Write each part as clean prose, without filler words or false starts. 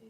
see.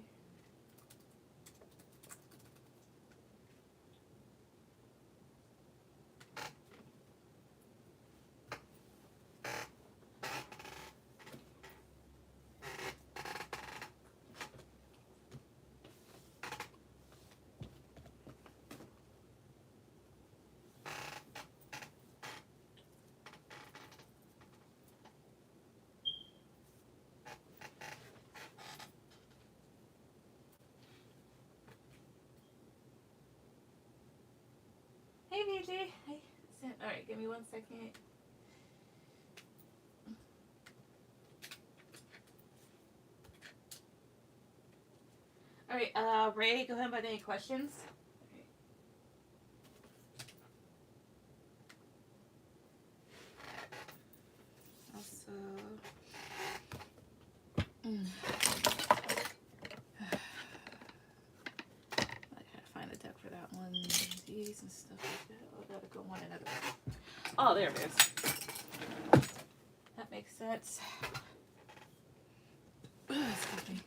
Hey, VJ. Hey. All right, give me 1 second. All right, Ray, go ahead and any questions. Also, I gotta find a deck for that one. These and stuff like that. Oh, I gotta go one another. Oh, there it is. That makes sense. Excuse me.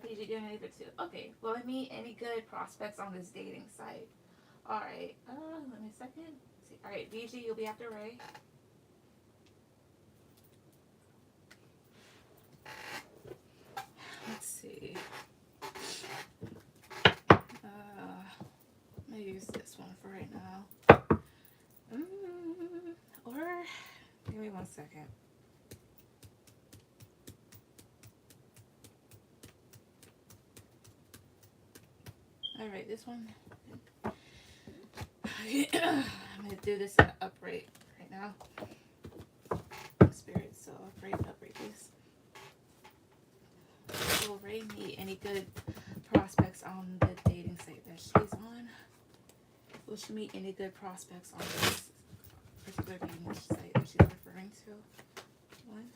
Did you do any of it too? Okay. Will I meet any good prospects on this dating site? All right. Let me a second. See. All right, VG, you'll be after Ray. Let's see. I'm gonna use this one for right now. Or give me 1 second. All right, this one. I'm gonna do this in upright right now. Spirit, so upright, please. Will Ray meet any good prospects on the dating site that she's on? Will she meet any good prospects on this particular dating site that she's referring to? One.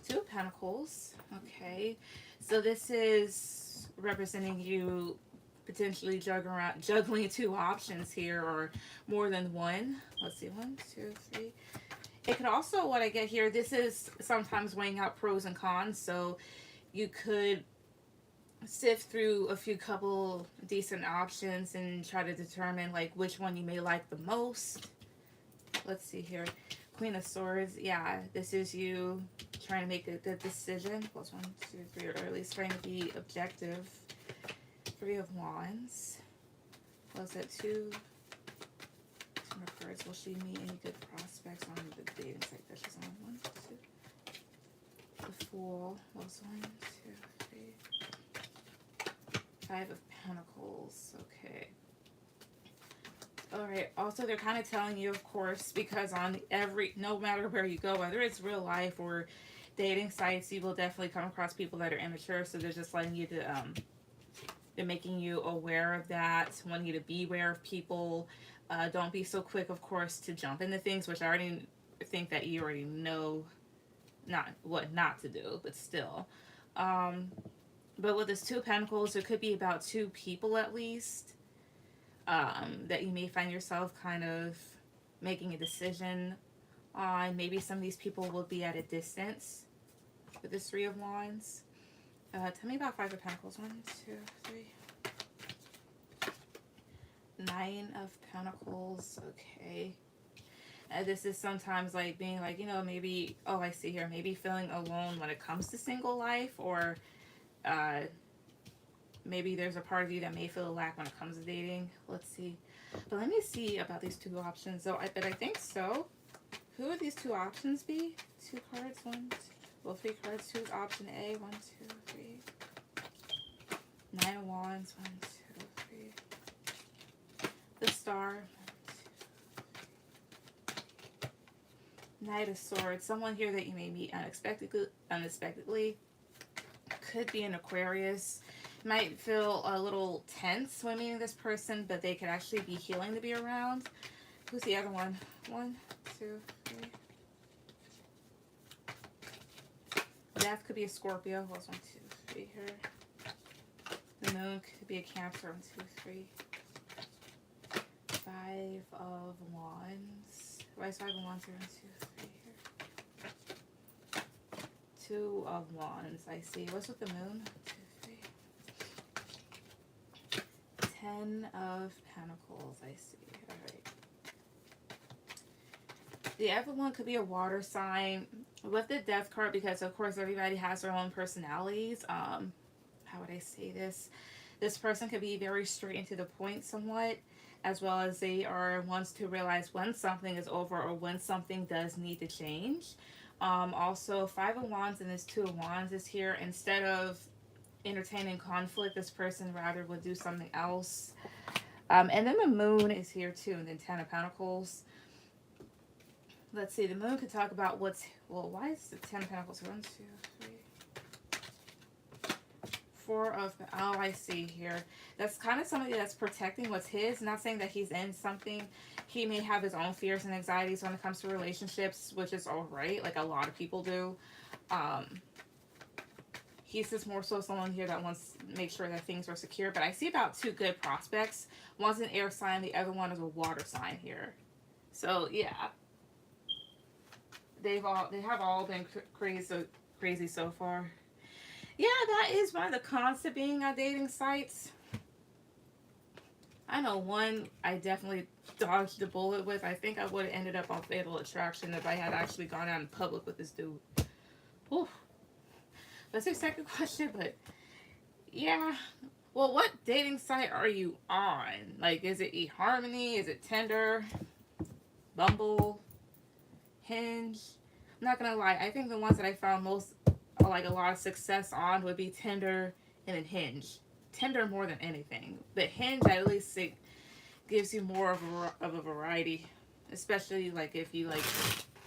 Two of Pentacles. Okay. So this is representing you potentially juggling two options here, or more than one. Let's see, 1, 2, 3. It could also, what I get here, this is sometimes weighing out pros and cons. So you could sift through a few couple decent options and try to determine like which one you may like the most. Let's see here. Queen of Swords. Yeah, this is you trying to make a good decision. Plus 1, 2, 3, or at least trying to be objective. 3 of Wands. Was that 2 more cards? Will she meet any good prospects on the dating site that she's on? 1, 2. The Fool. Was 1, 2, 3. 5 of Pentacles. Okay. Alright, also they're kind of telling you, of course, because on no matter where you go, whether it's real life or dating sites, you will definitely come across people that are immature, so they're just letting you to, they're making you aware of that, wanting you to be aware of people. Don't be so quick, of course, to jump into things, which I already think that you already know what not to do, but still. But with this 2 of Pentacles, it could be about 2 people at least. That you may find yourself kind of making a decision on. Maybe some of these people will be at a distance with this 3 of Wands. Tell me about 5 of Pentacles. 1, 2, 3. 9 of Pentacles. Okay. This is sometimes like being like, maybe, oh, I see here, maybe feeling alone when it comes to single life, or maybe there's a part of you that may feel a lack when it comes to dating. Let's see. But let me see about these 2 options. So I think so. Who would these 2 options be? 2 cards. 1, 2. Well, 3 cards. 2 is option A. 1, 2, 3. 9 of Wands. 1, 2, 3. The Star. 1, 2, 3. Knight of Swords. Someone here that you may meet unexpectedly. Could be an Aquarius. Might feel a little tense when meeting this person, but they could actually be healing to be around. Who's the other one? 1, 2, 3. Death could be a Scorpio. What's 1, 2, 3 here? The moon could be a Cancer. 1, 2, 3. 5 of Wands. Why is 5 of Wands here? 1, 2, 3 here. 2 of Wands. I see. What's with the moon? 2, 3. 10 of Pentacles. I see. All right. The other one could be a water sign with the Death card, because of course everybody has their own personalities. How would I say this? This person could be very straight and to the point somewhat, as well as they are ones to realize when something is over or when something does need to change. Also, 5 of Wands and this 2 of Wands is here. Instead of entertaining conflict, this person rather would do something else. And then the moon is here too, and then 10 of Pentacles. Let's see, the moon could talk about what's, well, why is the 10 of Pentacles? 1, 2, 3. 4 of, oh, I see here. That's kind of somebody that's protecting what's his. Not saying that he's in something. He may have his own fears and anxieties when it comes to relationships, which is all right. Like a lot of people do. He's just more so someone here that wants to make sure that things are secure. But I see about 2 good prospects. One's an air sign. The other one is a water sign here. So, yeah. They have all been crazy so far. Yeah, that is one of the cons to being on dating sites. I know one I definitely dodged the bullet with. I think I would have ended up on Fatal Attraction if I had actually gone out in public with this dude. Whew. That's the second question, but yeah. Well, what dating site are you on? Like, is it eHarmony? Is it Tinder? Bumble? Hinge? I'm not gonna lie. I think the ones that I found most, like a lot of success on, would be Tinder and then Hinge. Tinder more than anything. But Hinge, at least it gives you more of a variety. Especially, like, if you, like,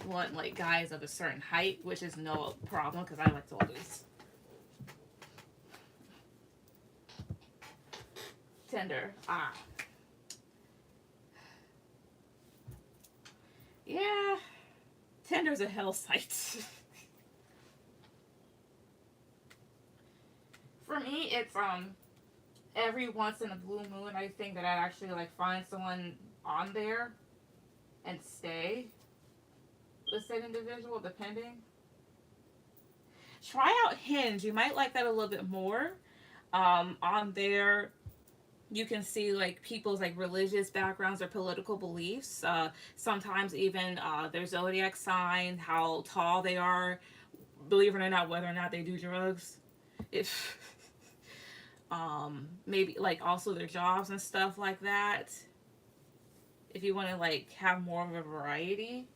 want, like, guys of a certain height, which is no problem, because I like to always. Tinder. Yeah. Tinder's a hell site. For me, it's, every once in a blue moon, I think that I'd actually, like, find someone on there and stay with said individual, depending. Try out Hinge. You might like that a little bit more. On there, you can see, like, people's, like, religious backgrounds or political beliefs. Sometimes even their zodiac sign, how tall they are, believe it or not, whether or not they do drugs. If maybe, like, also their jobs and stuff like that. If you want to, like, have more of a variety.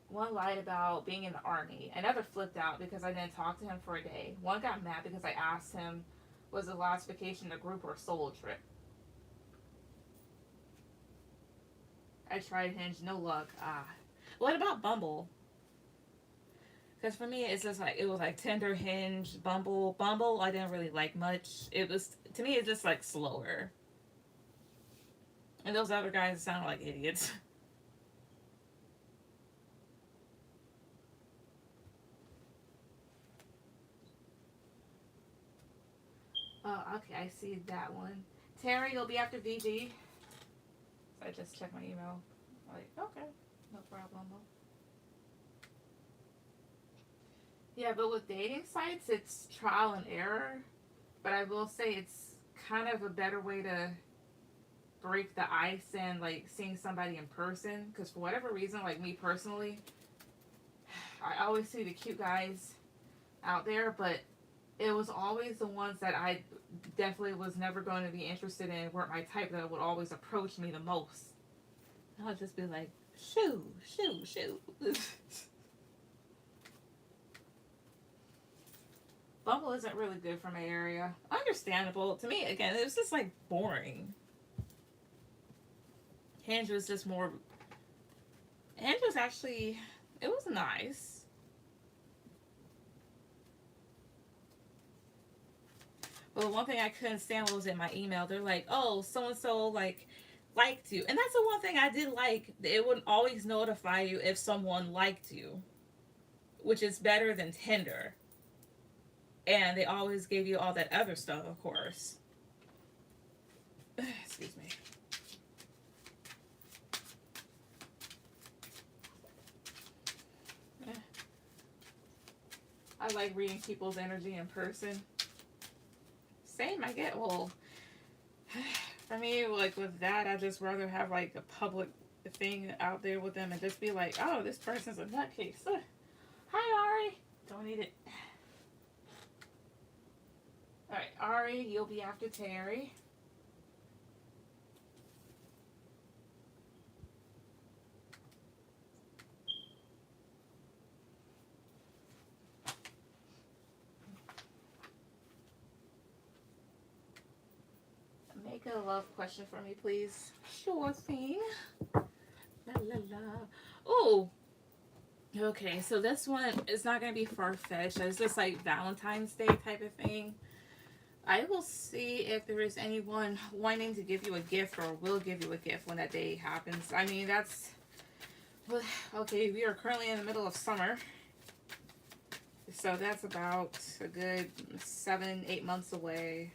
One lied about being in the army. Another flipped out because I didn't talk to him for a day. One got mad because I asked him, was the last vacation a group or a solo trip? I tried Hinge, no luck. What about Bumble? Because for me, it's just like, it was like Tinder, Hinge, Bumble. Bumble, I didn't really like much. It was, to me, it's just like slower. And those other guys sound like idiots. Oh, okay, I see that one. Terry, you'll be after VG. So I just checked my email. Like, okay, no problem. Yeah, but with dating sites, it's trial and error. But I will say it's kind of a better way to break the ice and, like, seeing somebody in person. Because for whatever reason, like me personally, I always see the cute guys out there, but it was always the ones that I definitely was never going to be interested in, weren't my type, that would always approach me the most. And I'll just be like, shoo, shoo, shoo. Bumble isn't really good for my area. Understandable. To me, again, it was just like boring. Hinge was just more. Hinge was actually. It was nice. But the one thing I couldn't stand was in my email. They're like, oh, so and so like liked you. And that's the one thing I did like. It wouldn't always notify you if someone liked you, which is better than Tinder. And they always gave you all that other stuff, of course. Excuse me. I like reading people's energy in person. Same, I get, well, for me, like with that, I just rather have like a public thing out there with them and just be like, oh, this person's a nutcase. Hi, Ari. Don't need it. Alright, Ari, you'll be after Terry. Make a love question for me, please. Sure thing. La la la. Oh, okay. So this one is not gonna be far-fetched. It's just like Valentine's Day type of thing. I will see if there is anyone wanting to give you a gift or will give you a gift when that day happens. I mean, that's okay. We are currently in the middle of summer, so that's about a good 7-8 months away.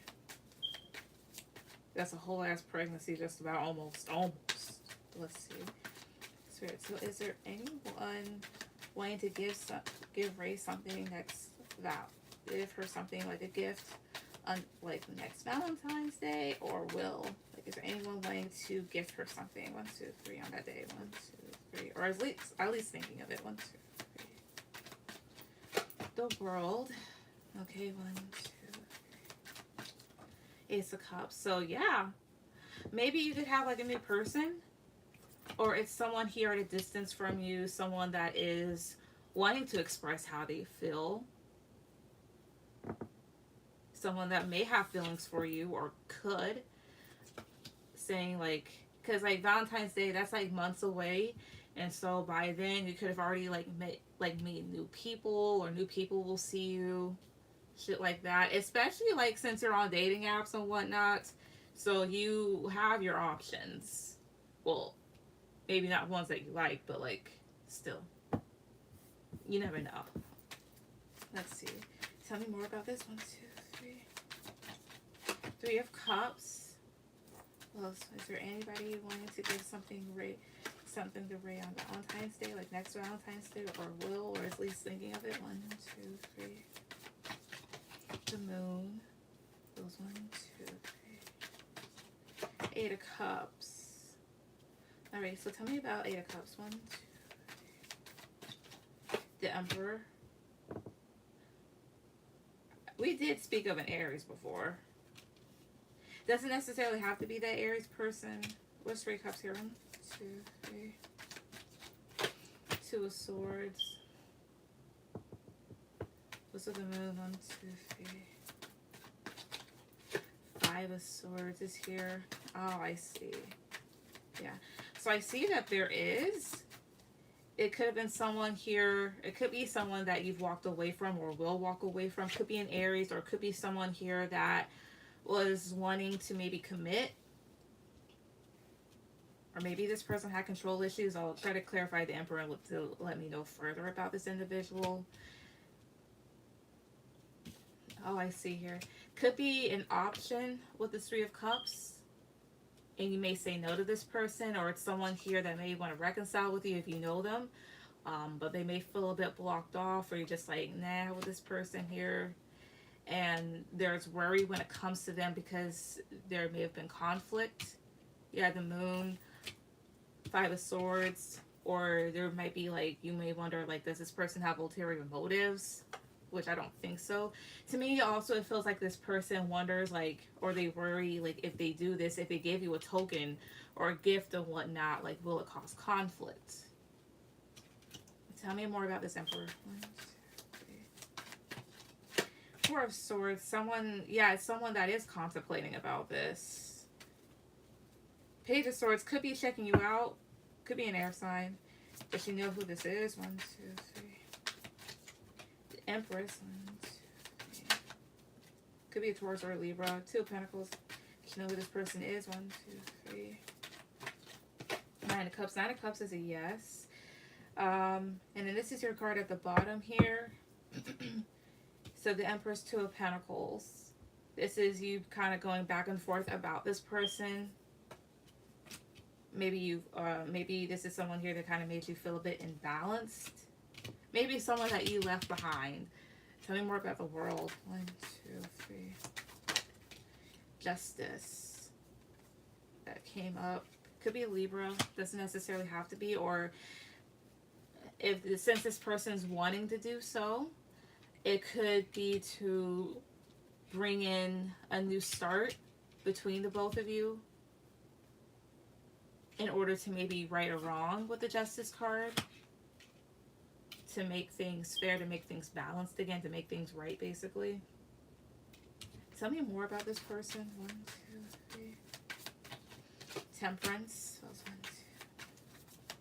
That's a whole ass pregnancy, just about almost. Let's see. So is there anyone wanting to give Ray something next give her something like a gift on like next Valentine's Day, or will like is there anyone wanting to gift her something? 1, 2, 3 on that day. 1, 2, 3, or at least thinking of it. 1, 2, 3. The world. Okay, 1, 2. Ace of Cups. So yeah, maybe you could have like a new person, or it's someone here at a distance from you, someone that is wanting to express how they feel, someone that may have feelings for you or could, saying like, because like Valentine's Day, that's like months away, and so by then you could have already like meet new people, or new people will see you, shit like that. Especially like since you're on dating apps and whatnot, so you have your options. Well, maybe not ones that you like, but like still, you never know. Let's see. Tell me more about this. 1, 2, 3. 3 of Cups. Well, is there anybody wanting to give something to Ray on Valentine's Day, like next Valentine's Day, or will, or at least thinking of it? 1, 2, 3. The Moon. Those 1, 2, 3. 8 of Cups. All right. So tell me about 8 of Cups. 1, 2, 3. The Emperor. We did speak of an Aries before. Doesn't necessarily have to be that Aries person. What's 3 Cups here? 1, 2, 3. 2 of Swords. What's with the Moon? 1, 2, 3. 5 of Swords is here. Oh, I see. Yeah. So I see that there is. It could have been someone here. It could be someone that you've walked away from or will walk away from. Could be an Aries, or could be someone here that was wanting to maybe commit. Or maybe this person had control issues. I'll try to clarify the Emperor to let me know further about this individual. Oh, I see here. Could be an option with the 3 of Cups. And you may say no to this person, or it's someone here that may want to reconcile with you if you know them. But they may feel a bit blocked off, or you're just like, nah, with this person here. And there's worry when it comes to them because there may have been conflict. Yeah, the Moon, 5 of Swords, or there might be like, you may wonder, like, does this person have ulterior motives? Which I don't think so. To me, also, it feels like this person wonders, like, or they worry, like, if they do this, if they give you a token or a gift or whatnot, like, will it cause conflict? Tell me more about this Emperor. 1, 2, 3. Four of Swords. Someone, yeah, it's someone that is contemplating about this. Page of Swords could be checking you out. Could be an air sign. Does she know who this is? 1, 2, 3. The Empress. 1, 2, 3. Could be a Taurus or a Libra. 2 of Pentacles. Does she know who this person is? 1, 2, 3. 9 of Cups. 9 of Cups is a yes. And then this is your card at the bottom here. So the Empress, 2 of Pentacles. This is you kind of going back and forth about this person. Maybe maybe this is someone here that kind of made you feel a bit imbalanced. Maybe someone that you left behind. Tell me more about the World. 1, 2, 3. Justice. That came up. Could be a Libra. Doesn't necessarily have to be. Or since this person's wanting to do so, it could be to bring in a new start between the both of you in order to maybe right or wrong with the Justice card, to make things fair, to make things balanced again, to make things right, basically. Tell me more about this person. 1, 2, 3. Temperance. That was 1,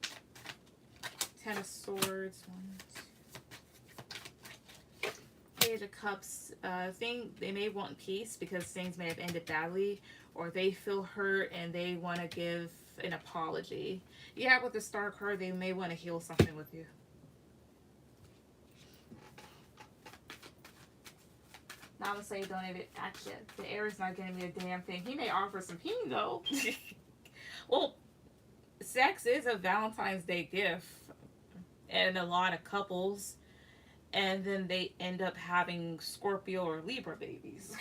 2. 10 of Swords. 1, 2. Page of Cups. They may want peace because things may have ended badly, or they feel hurt and they want to give an apology. Yeah, with the Star card, they may want to heal something with you. Now I'm gonna say don't even action. The air is not getting me a damn thing. He may offer some peen though. Well, sex is a Valentine's Day gift, and a lot of couples, and then they end up having Scorpio or Libra babies.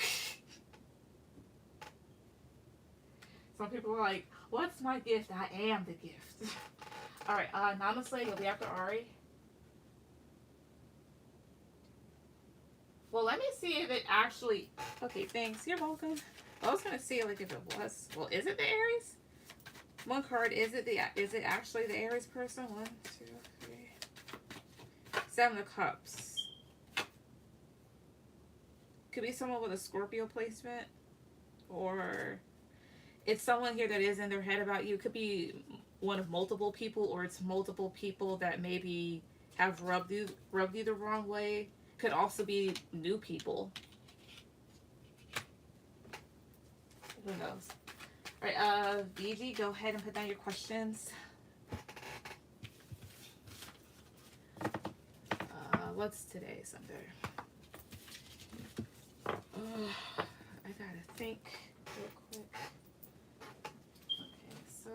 Some people are like, what's my gift? I am the gift. Alright, Namaste, you'll be after Ari. Well, let me see if it actually... Okay, thanks. You're welcome. I was going to see like if it was... Well, is it the Aries? One card, is it actually the Aries person? 1, 2, 3. 7 of Cups. Could be someone with a Scorpio placement. Or it's someone here that is in their head about you. Could be one of multiple people, or it's multiple people that maybe have rubbed you the wrong way. Could also be new people. Who knows? Alright, BG, go ahead and put down your questions. What's today? Sunday. I gotta think real quick. Okay, so...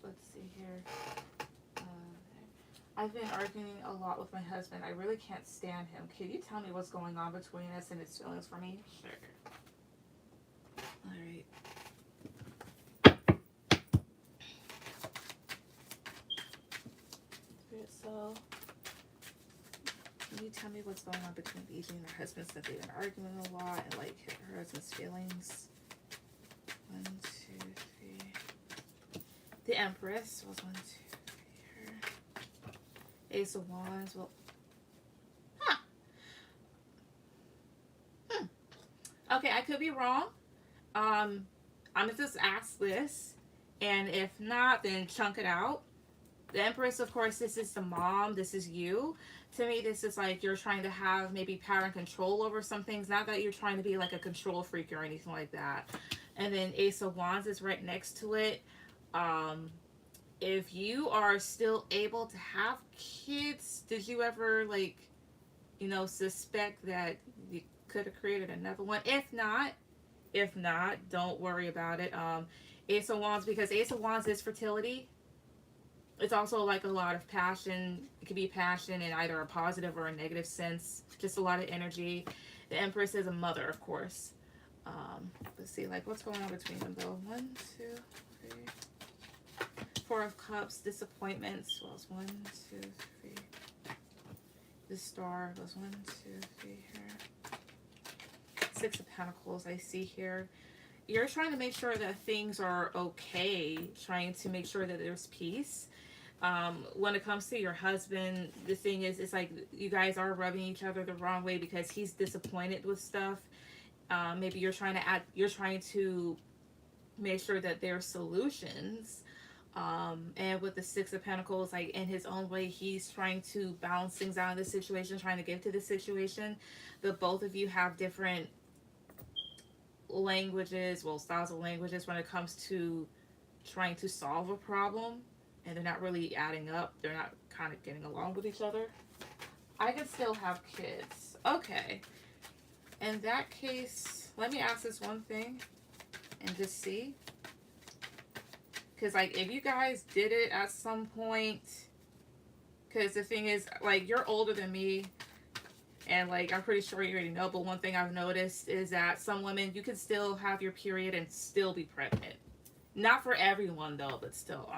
Let's see here. I've been arguing a lot with my husband. I really can't stand him. Can you tell me what's going on between us and his feelings for me? Sure. Alright. So, can you tell me what's going on between BG and her husband since they've been arguing a lot and like her husband's feelings? 1, 2, 3. The Empress was 1, 2, 3 here. Ace of Wands. Well, okay, I could be wrong. I'm gonna just ask this, and if not, then chunk it out. The Empress, of course, this is the mom. This is you. To me, this is like you're trying to have maybe power and control over some things. Not that you're trying to be like a control freak or anything like that. And then Ace of Wands is right next to it. If you are still able to have kids, did you ever, like, you know, suspect that you could have created another one? If not, don't worry about it. Ace of Wands, because Ace of Wands is fertility. It's also like a lot of passion. It could be passion in either a positive or a negative sense. Just a lot of energy. The Empress is a mother, of course. Let's see, like, what's going on between them, though? 1, 2, 3. Four of Cups, disappointments. Well, it's 1, 2, 3. The Star goes 1, 2, 3 here. Six of Pentacles, I see here. You're trying to make sure that things are okay, trying to make sure that there's peace. When it comes to your husband, the thing is, it's like you guys are rubbing each other the wrong way because he's disappointed with stuff. Maybe you're trying to make sure that there's solutions. And with the Six of Pentacles, like in his own way, he's trying to balance things out in the situation, trying to give to the situation. But both of you have different languages, well, styles of languages when it comes to trying to solve a problem, and they're not really adding up. They're not kind of getting along with each other. I can still have kids. Okay. In that case, let me ask this one thing and just see. Because, like, if you guys did it at some point, because the thing is, like, you're older than me, and, like, I'm pretty sure you already know, but one thing I've noticed is that some women, you can still have your period and still be pregnant. Not for everyone, though, but still,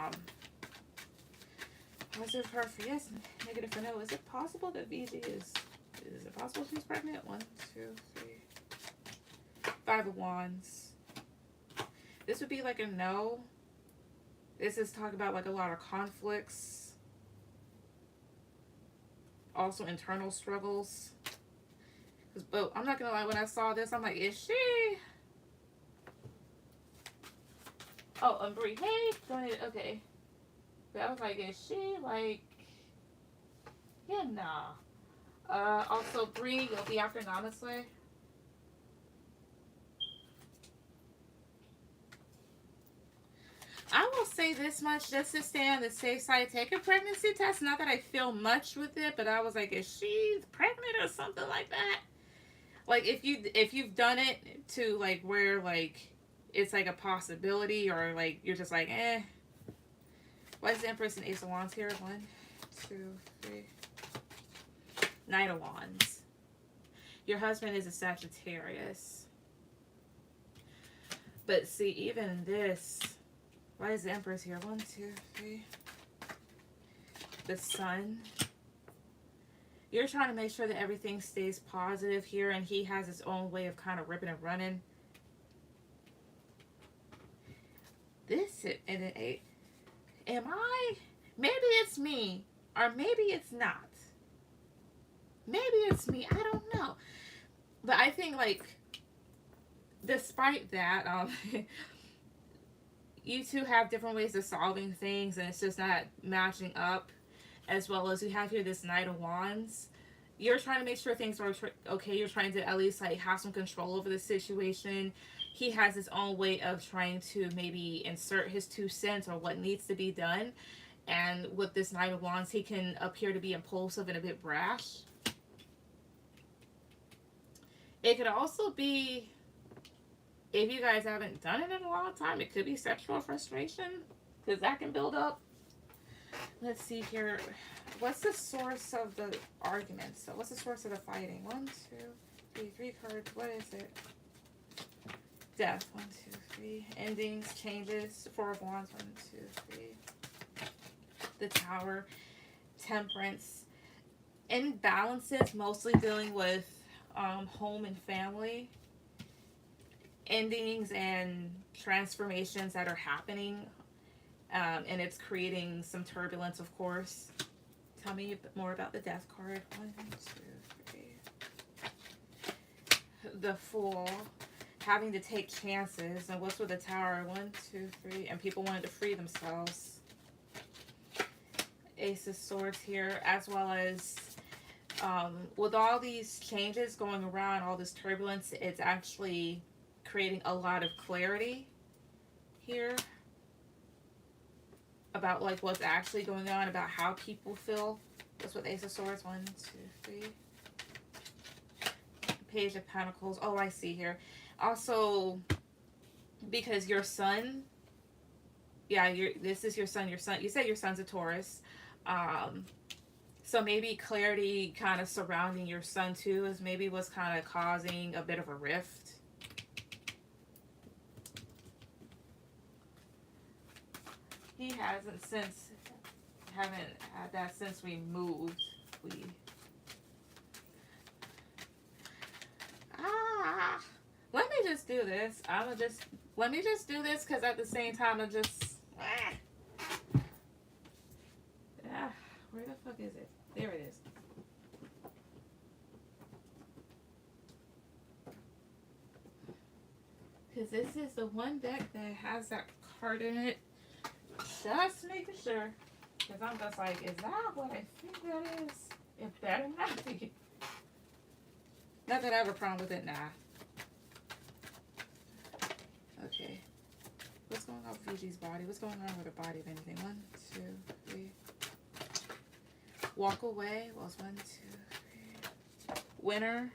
positive card for yes, negative for no. Is it possible that VG is it possible she's pregnant? 1, 2, 3. Five of Wands. This would be like a no. This is talking about like a lot of conflicts. Also internal struggles. But I'm not gonna lie, when I saw this, I'm like, is she? Oh, Bree, hey, donated, okay. But I was like, is she like, yeah, nah. Also, Bree, you'll be after Namaste. I will say this much, just to stay on the safe side, take a pregnancy test. Not that I feel much with it, but I was like, is she pregnant or something like that? Like, if you've done it to, like, where, like, it's, like, a possibility, or, like, you're just like, eh. Why is the Empress and Ace of Wands here? 1, 2, 3. Knight of Wands. Your husband is a Sagittarius. But, see, even this... Why is the Empress here? 1, 2, 3. The Sun. You're trying to make sure that everything stays positive here, and he has his own way of kind of ripping and running. This and an 8. Am I? Maybe it's me, or maybe it's not. Maybe it's me. I don't know. But I think, like, despite that, you two have different ways of solving things, and it's just not matching up. As well as you have here this Knight of Wands. You're trying to make sure things are okay. You're trying to at least like have some control over the situation. He has his own way of trying to maybe insert his 2 cents or what needs to be done. And with this Knight of Wands, he can appear to be impulsive and a bit brash. It could also be, if you guys haven't done it in a long time, it could be sexual frustration, because that can build up. Let's see here. What's the source of the argument? So what's the source of the fighting? 1, 2, 3 cards. What is it? Death. 1, 2, 3. Endings, changes. 4 of Wands. 1, 2, 3. The Tower. Temperance. Imbalances, mostly dealing with home and family. Endings and transformations that are happening. And it's creating some turbulence, of course. Tell me a bit more about the Death card. 1, 2, 3. The Fool. Having to take chances. And what's with the Tower? 1, 2, 3. And people wanted to free themselves. Ace of Swords here. As well as with all these changes going around, all this turbulence, it's actually creating a lot of clarity here. About like what's actually going on, about how people feel. That's what Ace of Swords. 1, 2, 3. Page of Pentacles. Oh, I see here. Also, because your son, yeah, this is your son. Your son. You said your son's a Taurus. So maybe clarity kind of surrounding your son too is maybe what's kind of causing a bit of a rift. He hasn't since, haven't had that since we moved. We, let me just do this. Let me just do this because at the same time I'm just, where the fuck is it? There it is. Because this is the one deck that has that card in it. Just making sure. Because I'm just like, is that what I think that is? It better not be. Not that I have a problem with it, nah. Okay. What's going on with Fuji's body? What's going on with her body, if anything? 1, 2, 3. Walk away. Well, it's 1, 2, 3. Winter.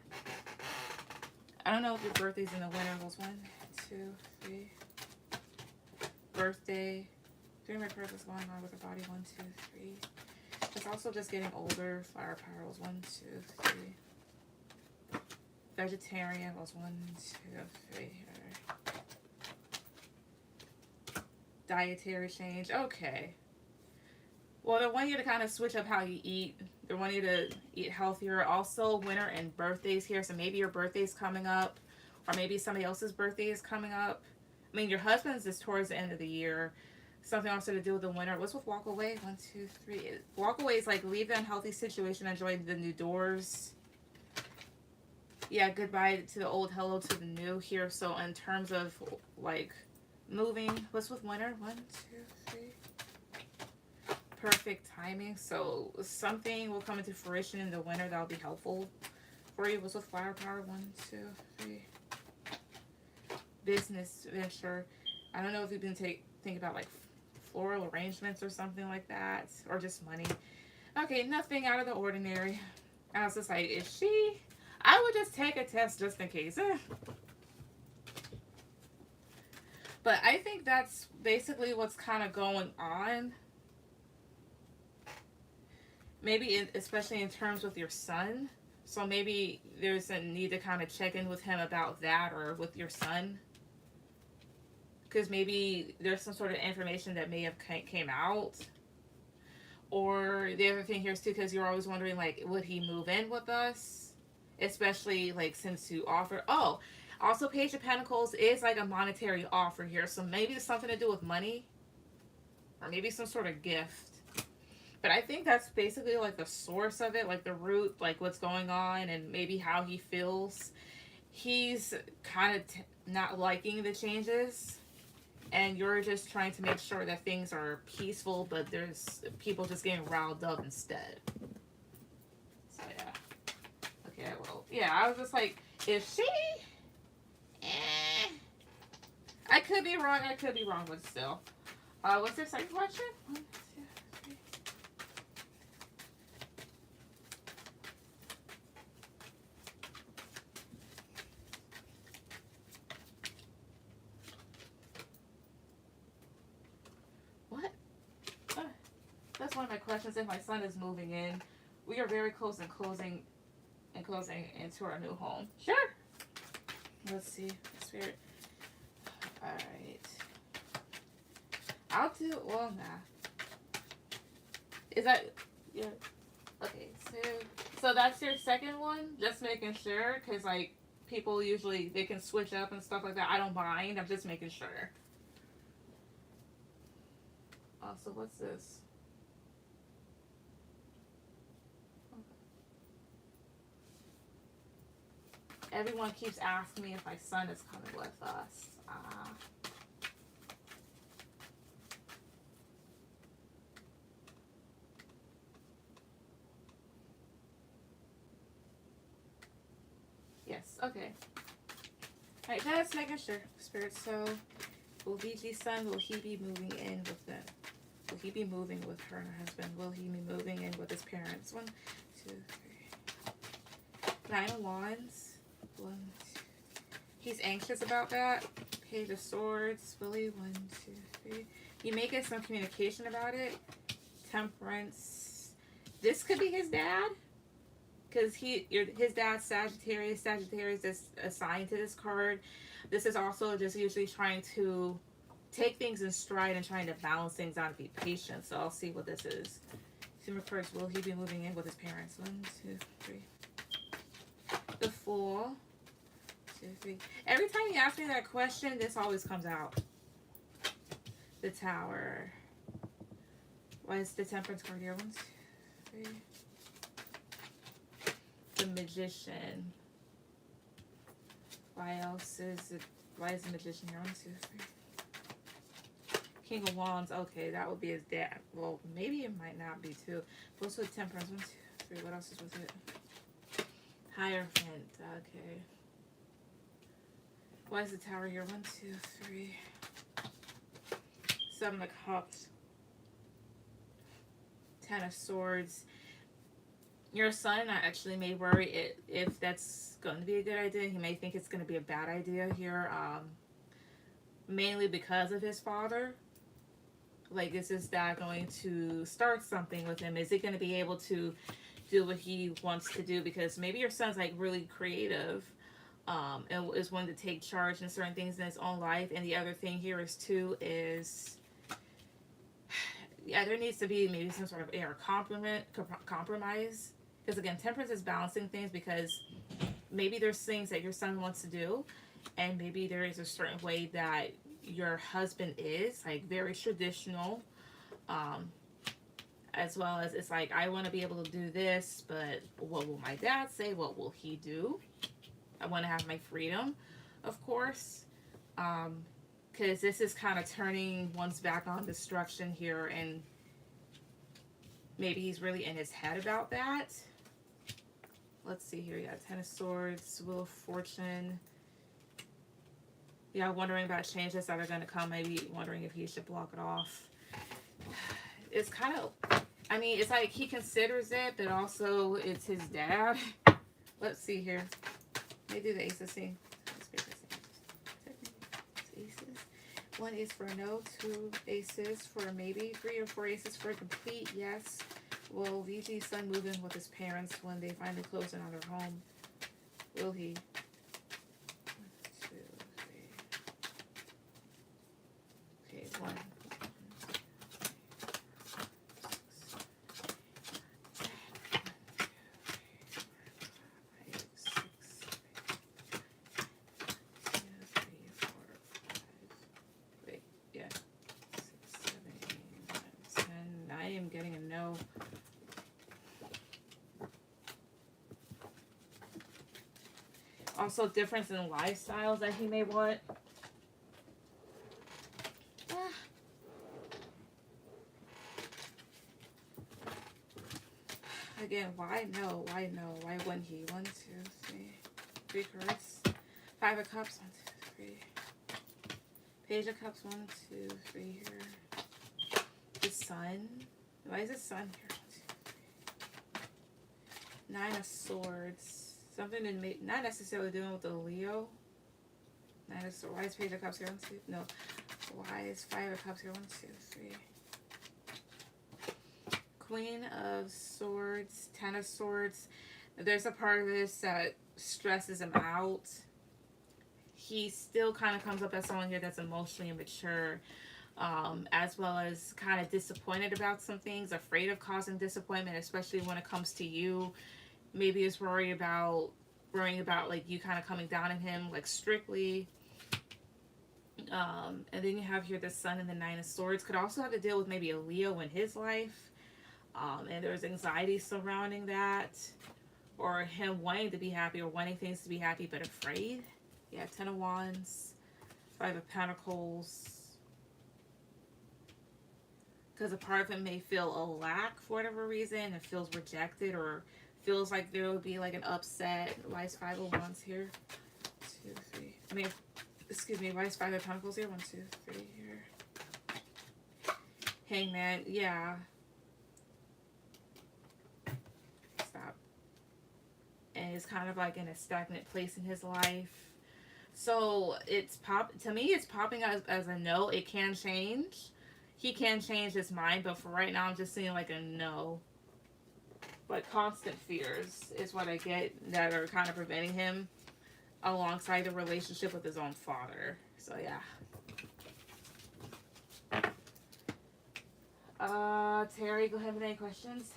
I don't know if your birthday's in the winter. Was 1, 2, 3. Birthday. Dream of what's going on with her body. 1, 2, 3. It's also just getting older. Firepower was 1, 2, 3. Vegetarian was 1, 2, 3. Dietary change. Okay. Well, they want you to kind of switch up how you eat. They want you to eat healthier. Also, winter and birthdays here. So maybe your birthday's coming up. Or maybe somebody else's birthday is coming up. I mean, your husband's is towards the end of the year. Something also to do with the winter. What's with walk away? 1, 2, 3. Walk away is like leave the unhealthy situation. Enjoy the new doors. Yeah, goodbye to the old, hello to the new here. So in terms of like moving, what's with winter? 1, 2, 3. Perfect timing. So something will come into fruition in the winter that'll be helpful for you. What's with firepower? 1, 2, 3. Business venture. I don't know if you've been thinking about like floral arrangements or something like that, or just money. Okay, nothing out of the ordinary. I was just like, is she? I would just take a test just in case. But I think that's basically what's kind of going on. Maybe especially in terms with your son. So maybe there's a need to kind of check in with him about that, or with your son. Because maybe there's some sort of information that may have came out. Or the other thing here is too, because you're always wondering, like, would he move in with us? Especially, like, since you offer. Oh, also Page of Pentacles is like a monetary offer here. So maybe it's something to do with money. Or maybe some sort of gift. But I think that's basically like the source of it, like the root, like what's going on and maybe how he feels. He's kind of not liking the changes, and you're just trying to make sure that things are peaceful, but there's people just getting riled up instead. So yeah. Okay, well, yeah, I was just like, if she... I could be wrong, but still. What's your second question? 1, 2, 3. What? That's one of my questions. If my son is moving in, we are very close in closing into our new home. Sure. Let's see. Spirit. All right. I'll do. Well, nah. Is that? Yeah. Okay. So that's your second one. Just making sure, because like people usually they can switch up and stuff like that. I don't mind. I'm just making sure. Also, what's this? Everyone keeps asking me if my son is coming with us. Yes, okay. Alright, just making sure, Spirit. So, will VG's son, will he be moving in with them? Will he be moving with her and her husband? Will he be moving in with his parents? 1, 2, 3. 9 of Wands. 1, 2. He's anxious about that. Page of Swords. Will he? 1, 2, 3. You may get some communication about it. Temperance. This could be his dad. Because his dad's Sagittarius. Sagittarius is assigned to this card. This is also just usually trying to take things in stride and trying to balance things out and be patient. So I'll see what this is. Simmer first, will he be moving in with his parents? 1, 2, 3. The Fool. 2, 3. Every time you ask me that question, this always comes out. The Tower. Why is the Temperance card here? 1, 2, 3. The Magician. Why else is it? Why is the Magician here? 1, 2, 3. King of Wands. Okay, that would be his dad. Well, maybe it might not be too. Both with Temperance. 1, 2, 3. What else is with it? Hierophant. Okay. Why is the Tower here? 1, 2, 3. 7 of Cups. 10 of Swords. Your son actually may worry if that's going to be a good idea. He may think it's going to be a bad idea here. Mainly because of his father. Like, is his dad going to start something with him? Is he going to be able to do what he wants to do? Because maybe your son's like really creative and is willing to take charge in certain things in his own life. And the other thing here is too is, yeah, there needs to be maybe some sort of air compromise. Because again, Temperance is balancing things, because maybe there's things that your son wants to do, and maybe there is a certain way that your husband is, like, very traditional, as well as it's like, I want to be able to do this, but what will my dad say? What will he do? I want to have my freedom, of course, because this is kind of turning one's back on destruction here, and maybe he's really in his head about that. Let's see here. Yeah, 10 of Swords, Wheel of Fortune. Yeah, wondering about changes that are going to come. Maybe wondering if he should block it off. It's kind of, I mean, it's like he considers it, but also it's his dad. Let's see here. They do the Ace of Sing. Aces. 1 ace for a no, 2 aces for a maybe, 3 or 4 aces for a complete yes. Will VG's son move in with his parents when they finally close in on their home? Will he? 1, 2, 3. Okay, 1. 10. I am getting a no. Also, difference in lifestyles that he may want. Again, why no? Why no? Why wouldn't he? 1, 2, 3. 3 cards. 5 of Cups. 1, 2, 3. Page of Cups. 1, 2, 3 here. The Sun. Why is the Sun here? 1, 2, 3. 9 of Swords. Something in not necessarily dealing with the Leo. 9 of Swords. Why is Page of Cups here? 1, 2. No. Why is 5 of Cups here? 1, 2, 3. Queen of Swords, 10 of Swords. There's a part of this that stresses him out. He still kind of comes up as someone here that's emotionally immature, as well as kind of disappointed about some things, afraid of causing disappointment, especially when it comes to you. Maybe is worrying about like you kind of coming down on him, like strictly. And then you have here the Sun and the 9 of Swords. Could also have to deal with maybe a Leo in his life. And there's anxiety surrounding that, or him wanting to be happy or wanting things to be happy but afraid. Yeah, 10 of Wands, 5 of Pentacles. Because a part of him may feel a lack for whatever reason and feels rejected, or feels like there will be like an upset. Why is 5 of Wands here? 2, 3. I mean, excuse me, why is 5 of Pentacles here? 1, 2, 3 here. Hangman, yeah. And it's kind of like in a stagnant place in his life. So it's to me it's popping as a no. It can change. He can change his mind, but for right now I'm just seeing like a no. But constant fears is what I get that are kind of preventing him, alongside the relationship with his own father. So yeah. Terry, go ahead with any questions.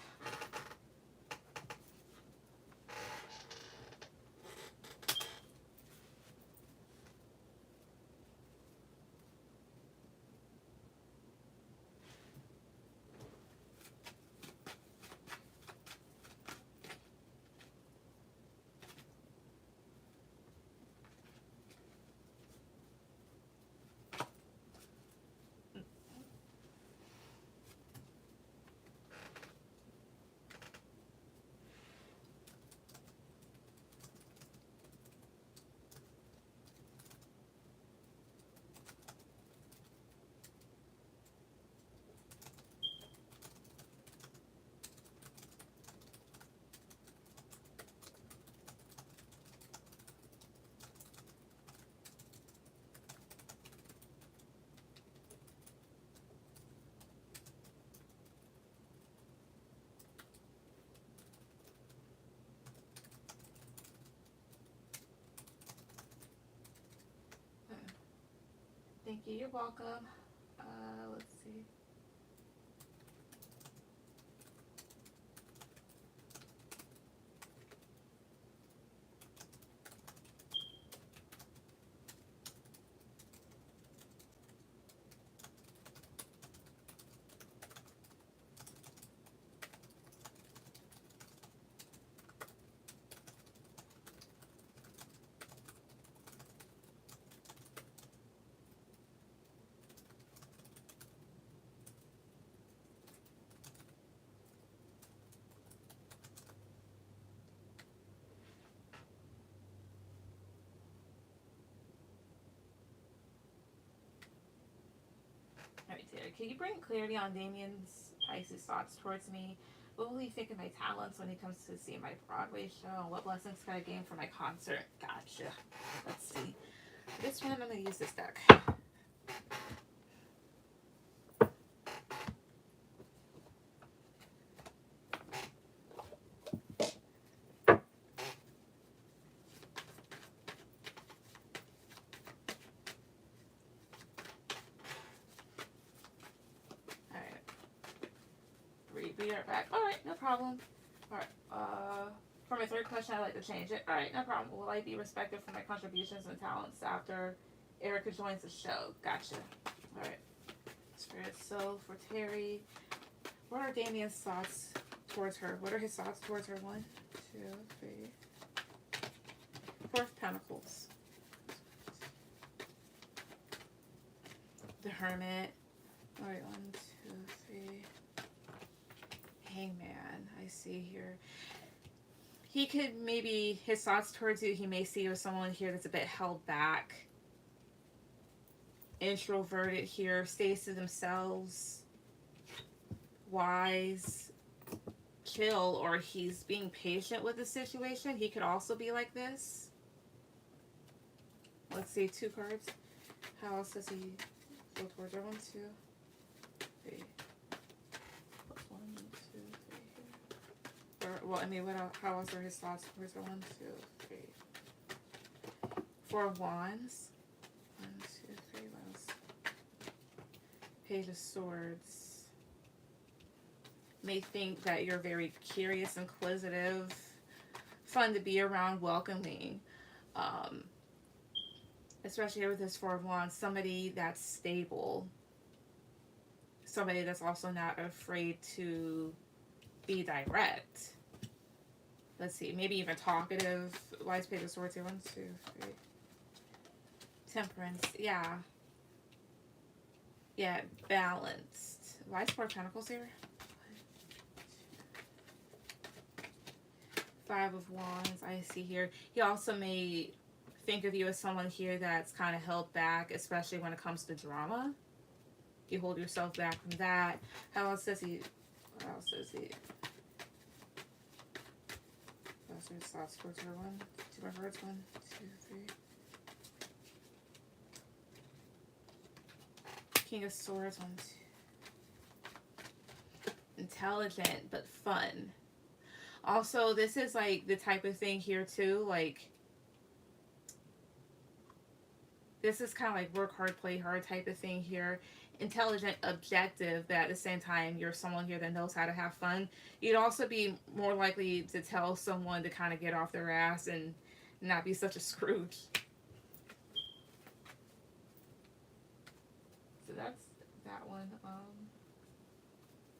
Thank you. You're welcome. Let's see. All right, Taylor, can you bring clarity on Damien's Pisces thoughts towards me? What will he think of my talents when he comes to see my Broadway show? What blessings can I gain from my concert? Gotcha. Let's see. This one, I'm going to use this deck. Be right back. All right, no problem. All right. For my third question, I'd like to change it. All right, no problem. Will I be respected for my contributions and talents after Erica joins the show? Gotcha. All right. Spirit. So for Terry, what are Damien's thoughts towards her? What are his thoughts towards her? 1, 2, 3. Four of Pentacles. The Hermit. All right, 1, 2, 3. Hangman, I see here. He could maybe, his thoughts towards you, he may see you as someone here that's a bit held back, introverted here, stays to themselves, wise, chill, or he's being patient with the situation. He could also be like this. Let's see, 2 cards. How else does he go towards her? 1, 2, 3. Well, I mean, what else, how else are his thoughts towards her? 1, 2, 3. 4 of Wands. 1, 2, 3. What else? Page of Swords. May think that you're very curious, inquisitive, fun to be around, welcoming. Especially with this 4 of Wands, somebody that's stable. Somebody that's also not afraid to be direct. Let's see, maybe even talkative. Wise Page of Swords here. 1, 2, 3. Temperance, yeah. Yeah, balanced. Wise 4 of Pentacles here. 5 of Wands, I see here. He also may think of you as someone here that's kind of held back, especially when it comes to drama. You hold yourself back from that. How else does he... What else does he... His thoughts towards her. 1, 2 more cards. 1, 2, 3. King of Swords. 1, 2. Intelligent but fun. Also, this is like the type of thing here too. Like, this is kind of like work hard, play hard type of thing here. intelligent objective, but at the same time you're someone here that knows how to have fun. You'd also be more likely to tell someone to kind of get off their ass and not be such a Scrooge. So that's that one.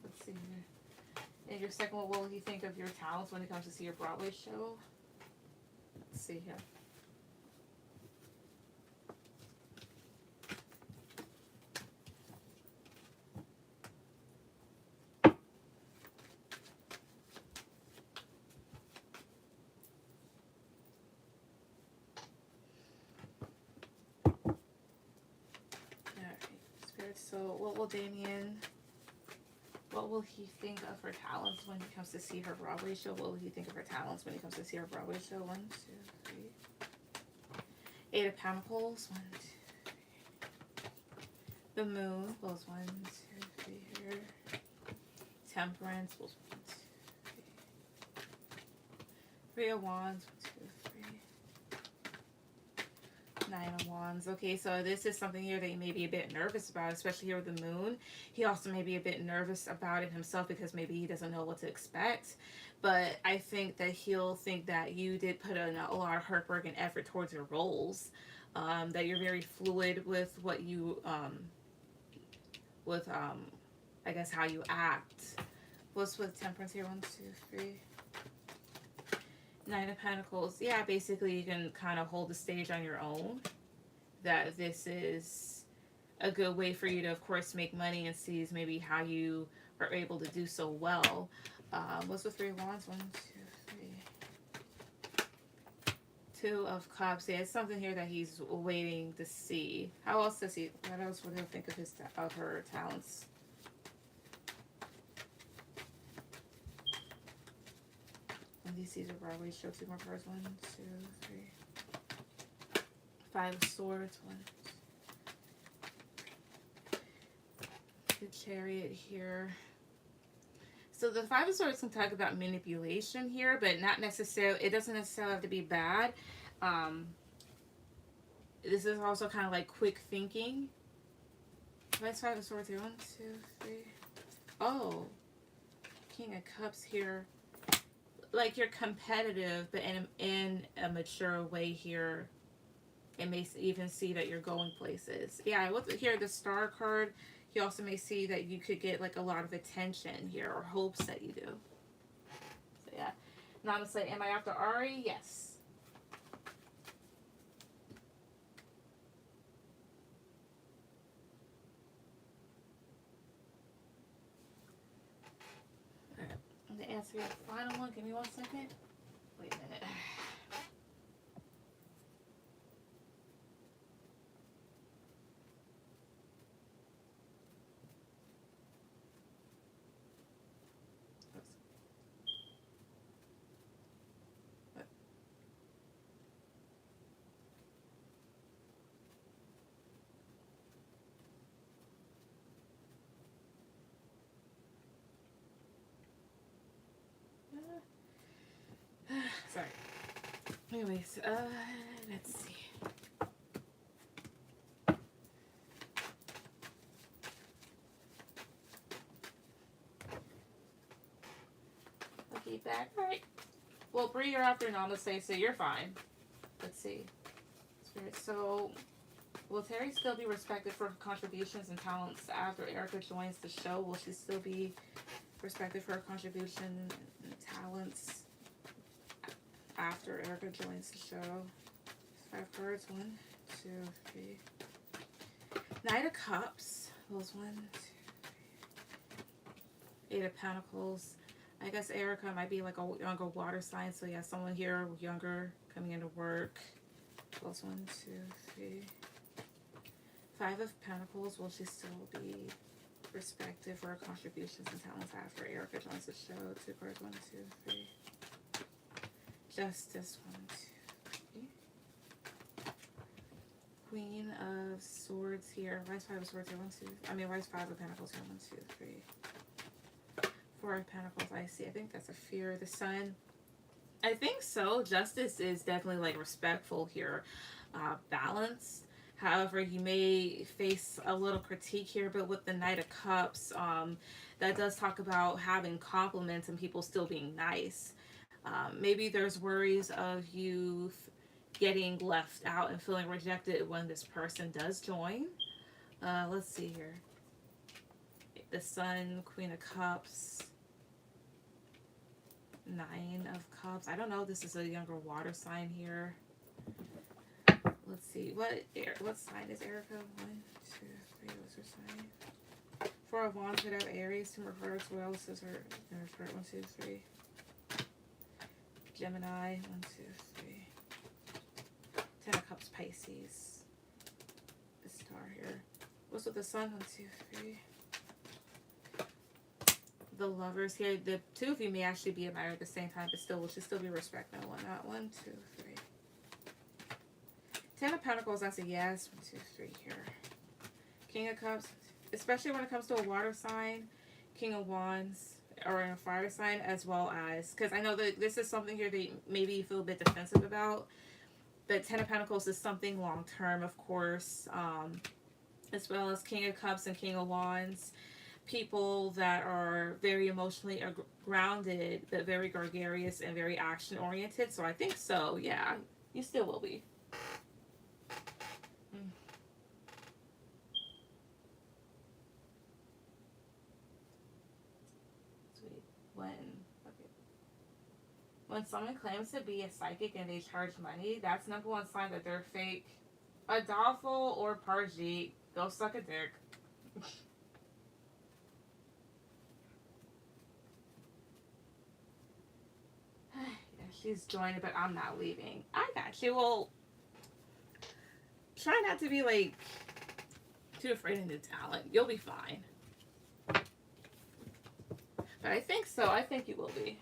Let's see here. And your second one, what will you think of your talents when it comes to see your Broadway show? Let's see here. Alright, Spirit. So what will he think of her talents when he comes to see her Broadway show? What will he think of her talents when he comes to see her Broadway show? 1, 2, 3. 8 of Pentacles. 1, 2. The Moon. Blows 1, 2, 3 here. Temperance. Blows 1, 2, 3. 3 of Wands. 1, 2, 3. 9 of Wands. Okay, so this is something here that you may be a bit nervous about, especially here with the Moon. He also may be a bit nervous about it himself because maybe he doesn't know what to expect. But I think that he'll think that you did put in a lot of hard work and effort towards your roles. That you're very fluid with what you, I guess, how you act. What's with Temperance here? 1, 2, 3. 9 of Pentacles. Yeah, basically you can kind of hold the stage on your own. That this is a good way for you to, of course, make money and sees maybe how you are able to do so well. What's with 3 of Wands? 1, 2, 3. 2 of Cups. Yeah, it's something here that he's waiting to see. How else does he? What else would he think of her talents? He sees a Broadway show. 2 more cards. 1, 2, 3. 5 of Swords. 1, 2. The Chariot here. So the 5 of Swords can talk about manipulation here, but not necessarily. It doesn't necessarily have to be bad. This is also kind of like quick thinking. Why 5 of Swords here? 1, 2, 3. Oh, King of Cups here. Like you're competitive, but in a mature way here. It may even see that you're going places. Yeah, with here the Star card, you also may see that you could get like a lot of attention here, or hopes that you do. So yeah, Namaste. Am I after Ari? Yes. To answer your final one, give me 1 second. Wait a minute. Sorry. Anyways, let's see. Okay, back. Alright. Well, Bree, you're after Namaste, so you're fine. Let's see. Spirit. So, will Terry still be respected for her contributions and talents after Erica joins the show? Will she still be respected for her contribution and talents after Erica joins the show? 5 cards. 1, 2, 3. Knight of Cups. Those 1, 2, 3. 8 of Pentacles. I guess Erica might be like a younger water sign, so yeah, someone here younger coming into work. Those 1, 2, 3. 5 of Pentacles. Will she still be respected for her contributions and talents after Erica joins the show? 2 cards. 1, 2, 3. Justice. 1, 2, 3. Queen of Swords here. Why is 5 of Swords here? 1, 2. Why is 5 of Pentacles here? 1, 2, 3. 4 of Pentacles. I see. I think that's a fear. The Sun. I think so. Justice is definitely like respectful here. Balance. However, you may face a little critique here, but with the Knight of Cups, that does talk about having compliments and people still being nice. Maybe there's worries of you getting left out and feeling rejected when this person does join. Let's see here. The Sun, Queen of Cups, Nine of Cups. I don't know. This is a younger water sign here. Let's see. What sign is Erica? 1, 2, 3. What's her sign? Four of Wands could have Aries. Two more cards. What else is her? 1, 2, 3. Gemini. 1, 2, 3. Ten of Cups, Pisces. The star here. What's with the Sun? 1, 2, 3. The Lovers here. The two of you may actually be admired at the same time, but still, should still be respect. No one. Not 1, 2, 3. Ten of Pentacles. That's a yes. 1, 2, 3 here. King of Cups. Especially when it comes to a water sign. King of Wands. Or in a fire sign, as well as, because I know that this is something here that maybe you feel a bit defensive about. But Ten of Pentacles is something long term, of course, as well as King of Cups and King of Wands. People that are very emotionally grounded, but very gregarious and very action oriented. So I think so, yeah, you still will be. Sweet. When someone claims to be a psychic and they charge money, that's number one sign that they're fake. A dollful or Parjeet, go suck a dick. Yeah, she's joining, but I'm not leaving. I got you. Well, try not to be like too afraid of new talent. You'll be fine. But I think so. I think you will be.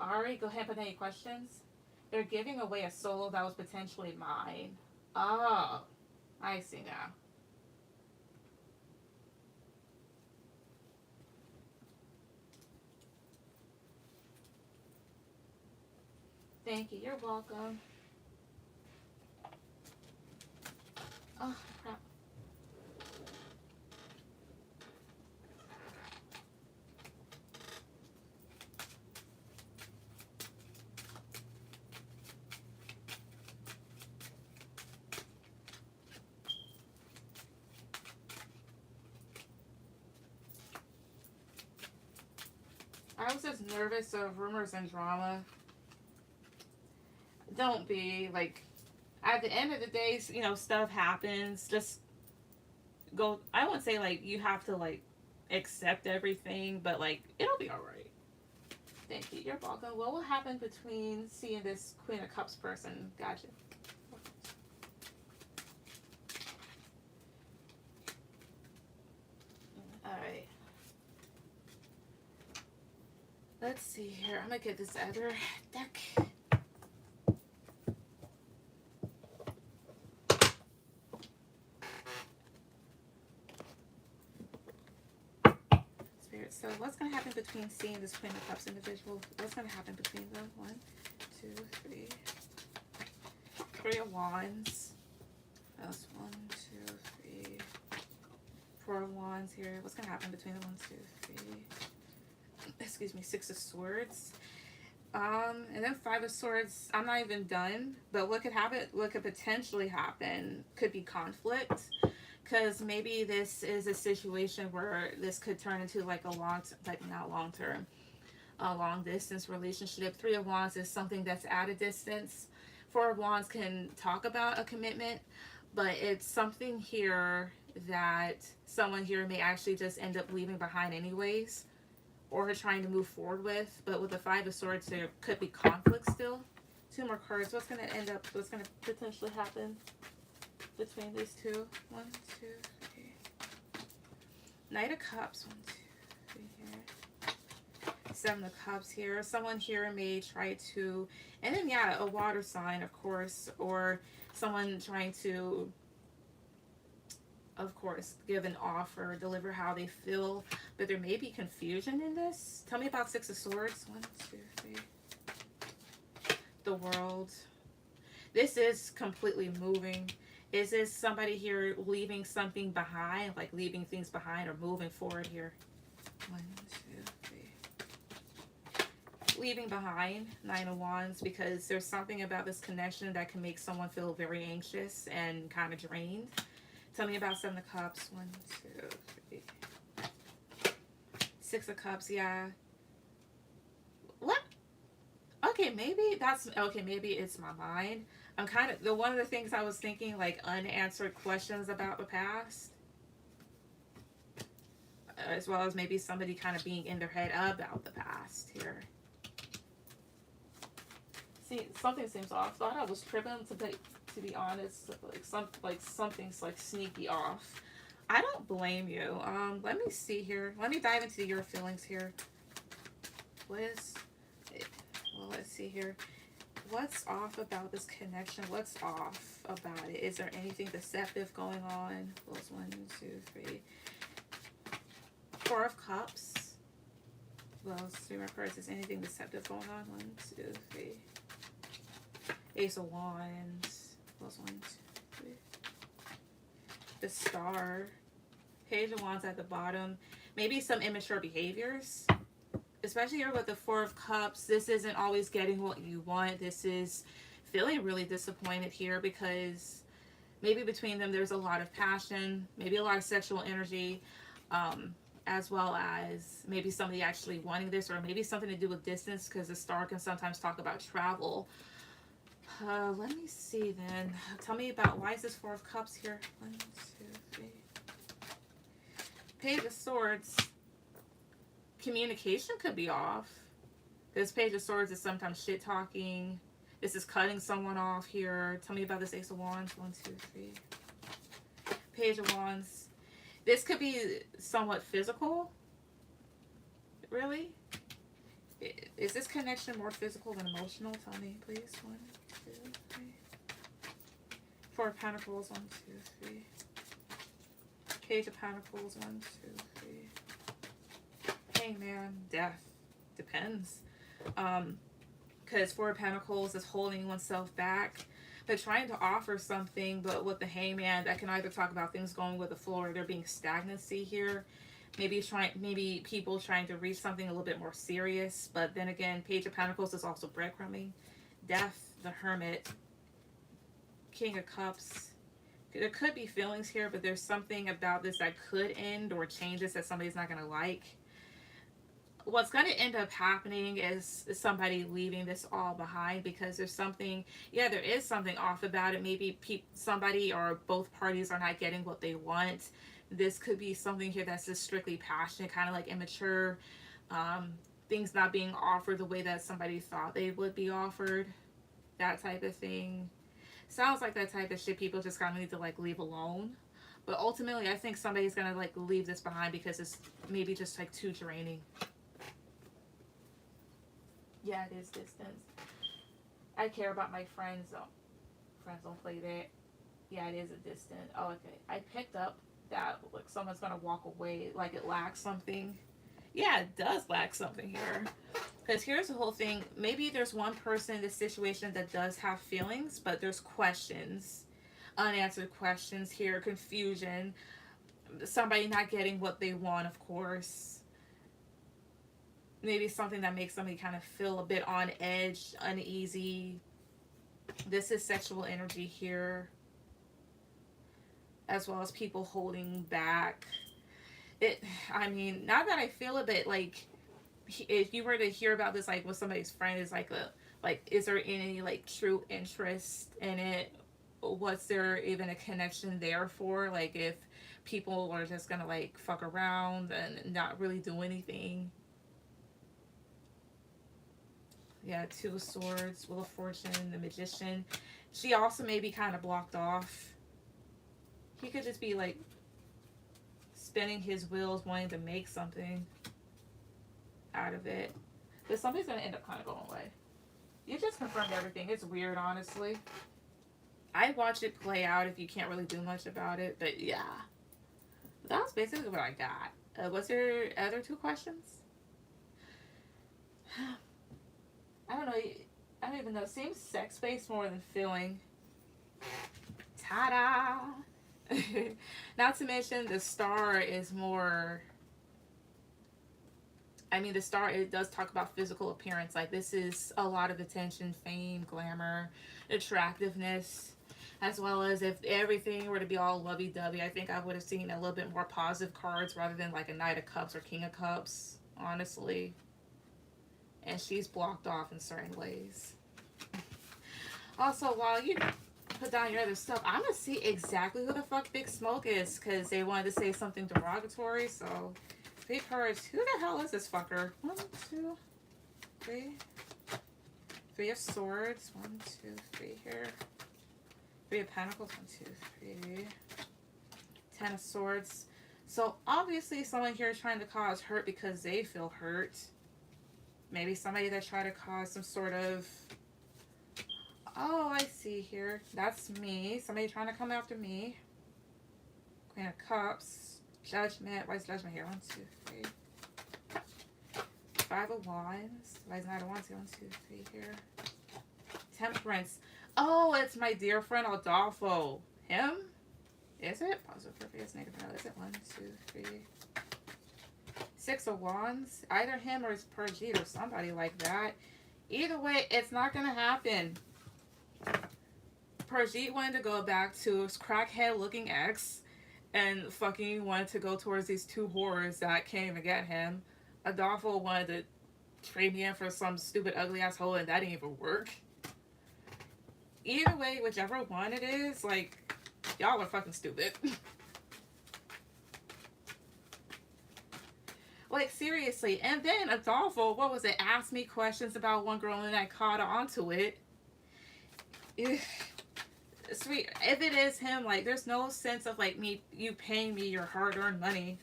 Ari, go ahead and put any questions. They're giving away a soul that was potentially mine. Oh, I see now. Thank you. You're welcome. Oh, crap. I was just nervous of rumors and drama. Don't be. Like, at the end of the day, you know, stuff happens. Just go. I wouldn't say, like, you have to, like, accept everything, but, like, it'll be alright. Thank you. You're welcome. What will happen between seeing this Queen of Cups person? Gotcha. Alright. Let's see here. I'm gonna get this other deck. Spirit. So what's gonna happen between seeing this Queen of Cups individual? What's gonna happen between them? 1, 2, 3. 3 of Wands. That's 1, 2, 3. 4 of Wands here. What's gonna happen between the 1, 2, 3? Excuse me, 6 of Swords. And then 5 of Swords. I'm not even done, but what could happen, what could potentially happen, could be conflict, because maybe this is a situation where this could turn into like a long distance relationship. 3 of Wands is something that's at a distance. 4 of Wands can talk about a commitment, but it's something here that someone here may actually just end up leaving behind anyways, or trying to move forward with. But with the 5 of Swords, there could be conflict still. 2 more cards. What's going to end up, what's going to potentially happen between these two? 1, 2, 3. Knight of Cups. 1, 2, 3 here. 7 of Cups here. Someone here may try to, and then yeah, a water sign, of course, or someone trying to, of course, give an offer, deliver how they feel, but there may be confusion in this. Tell me about 6 of Swords. 1, 2, 3. The World. This is completely moving. Is this somebody here leaving something behind, like leaving things behind or moving forward here? 1, 2, 3. Leaving behind, 9 of Wands, because there's something about this connection that can make someone feel very anxious and kind of drained. Tell me about 7 of Cups. 1, 2, 3. 6 of Cups, yeah. What? Okay, maybe that's okay. Maybe it's my mind. I'm kind of one of the things I was thinking, like unanswered questions about the past, as well as maybe somebody kind of being in their head about the past here. See, something seems off. Thought I was tripping to be honest. Like something's like sneaky off. I don't blame you. Let me see here. Let me dive into your feelings here. Liz. Well, let's see here. What's off about this connection? What's off about it? Is there anything deceptive going on? Those 1, 2, 3. 4 of Cups. Well, 3 more cards. Is anything deceptive going on? 1, 2, 3. Ace of Wands. Those 1, 2, 3. The Star. Page of Wands at the bottom. Maybe some immature behaviors. Especially here with the 4 of Cups, this isn't always getting what you want. This is feeling really disappointed here because maybe between them there's a lot of passion, maybe a lot of sexual energy, as well as maybe somebody actually wanting this, or maybe something to do with distance, because the Star can sometimes talk about travel. Let me see then. Tell me about, why is this 4 of Cups here? 1, 2, 3. Page of Swords. Communication could be off. This Page of Swords is sometimes shit talking. This is cutting someone off here. Tell me about this Ace of Wands. 1, 2, 3. Page of Wands. This could be somewhat physical. Really? Is this connection more physical than emotional? Tell me, please. 1, 2, 3. 4 of Pentacles. 1, 2, 3. Page of Pentacles. 1, 2, 3. Hangman, death, depends. Because 4 of Pentacles is holding oneself back, but trying to offer something. But with the Hangman, that can either talk about things going with the flow, or there being stagnancy here. Maybe people trying to reach something a little bit more serious. But then again, Page of Pentacles is also breadcrumbing. Death, the Hermit, King of Cups. There could be feelings here, but there's something about this that could end or changes that somebody's not going to like. What's going to end up happening is somebody leaving this all behind, because there's something, yeah, there is something off about it. Maybe somebody or both parties are not getting what they want. This could be something here that's just strictly passionate, kind of like immature, things not being offered the way that somebody thought they would be offered, that type of thing. Sounds like that type of shit people just kind of need to like leave alone. But ultimately, I think somebody's going to like leave this behind because it's maybe just like too draining. Yeah, it is distance. I care about my friends. Oh, friends don't play that. Yeah, it is a distant. Oh, okay. I picked up that like someone's gonna walk away, like it lacks something. Yeah, it does lack something here. Because here's the whole thing. Maybe there's one person in this situation that does have feelings, but there's questions, unanswered questions here, confusion, somebody not getting what they want, of course. Maybe something that makes somebody kind of feel a bit on edge, uneasy. This is sexual energy here, as well as people holding back. I mean, not that I feel it, but like, if you were to hear about this, like with somebody's friend, is like is there any like true interest in it? What's there even a connection there for? Like, if people are just gonna like fuck around and not really do anything. Yeah, 2 of Swords, Wheel of Fortune, the Magician. She also may be kind of blocked off. He could just be like spinning his wheels, wanting to make something out of it. But somebody's going to end up kind of going away. You just confirmed everything. It's weird, honestly. I'd watch it play out if you can't really do much about it. But yeah, that was basically what I got. Was there other 2 questions? I don't know. I don't even know. Seems sex based more than feeling. Ta-da! Not to mention the star is more. I mean, the star, it does talk about physical appearance. Like, this is a lot of attention, fame, glamour, attractiveness, as well as if everything were to be all lovey-dovey, I think I would have seen a little bit more positive cards rather than like a Knight of Cups or King of Cups, honestly. And she's blocked off in certain ways. Also, while you put down your other stuff, I'm gonna see exactly who the fuck Big Smoke is, because they wanted to say something derogatory, so... 3 cards. Who the hell is this fucker? 1, 2, 3. 3 of Swords. 1, 2, 3 here. 3 of Pentacles. 1, 2, 3. 10 of Swords. So obviously someone here is trying to cause hurt because they feel hurt. Maybe somebody that tried to cause some sort of... Oh, I see here. That's me. Somebody trying to come after me. Queen of Cups. Judgment. Why is Judgment here? 1, 2, 3. 5 of Wands. Why is Knight of Wands here? 1, 2, 3 here. Temperance. Oh, it's my dear friend Adolfo. Him? Is it? Positive, perfect, negative. No, is it? 1, 2, 3. 6 of Wands. Either him or it's Perjit or somebody like that. Either way, it's not going to happen. Perjit wanted to go back to his crackhead looking ex. And fucking wanted to go towards these 2 whores that came to get him. Adolfo wanted to trade me in for some stupid ugly asshole, and that didn't even work. Either way, whichever one it is, like, y'all are fucking stupid. Like, seriously. And then Adolfo, what was it, asked me questions about one girl and I caught onto it. Sweet, if it is him, like, there's no sense of, like, you paying me your hard-earned money.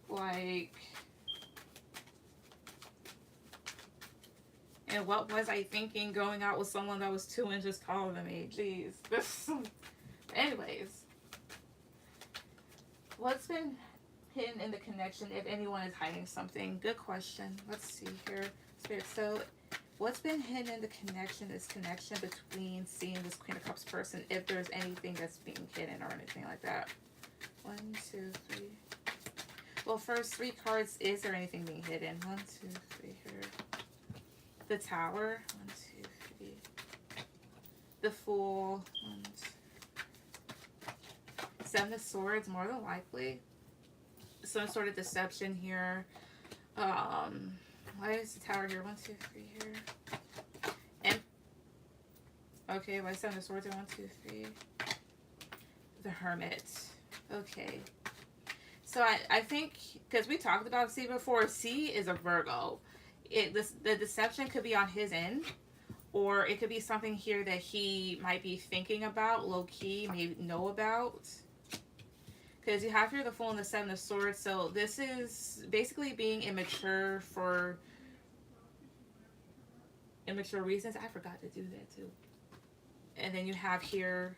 Like, and what was I thinking going out with someone that was 2 inches taller than me? Jeez. Anyways, what's been hidden in the connection, if anyone is hiding something? Good question. Let's see here. Spirit, so what's been hidden in the connection, this connection between seeing this Queen of Cups person, if there's anything that's being hidden or anything like that? 1, 2, 3. Well, first 3 cards, is there anything being hidden? 1, 2, 3 here. The Tower. 1, 2, 3. The Fool. 1, 2. 7 of Swords, more than likely. Some sort of deception here. Why is the Tower here? 1, 2, 3 here. And okay, why 7 of Swords here? 1, 2, 3. The Hermit. Okay. So I think, because we talked about C before, C is a Virgo. The deception could be on his end, or it could be something here that he might be thinking about, low-key, maybe know about. Because you have here the Fool and the 7 of Swords, so this is basically being immature for immature reasons. I forgot to do that too. And then you have here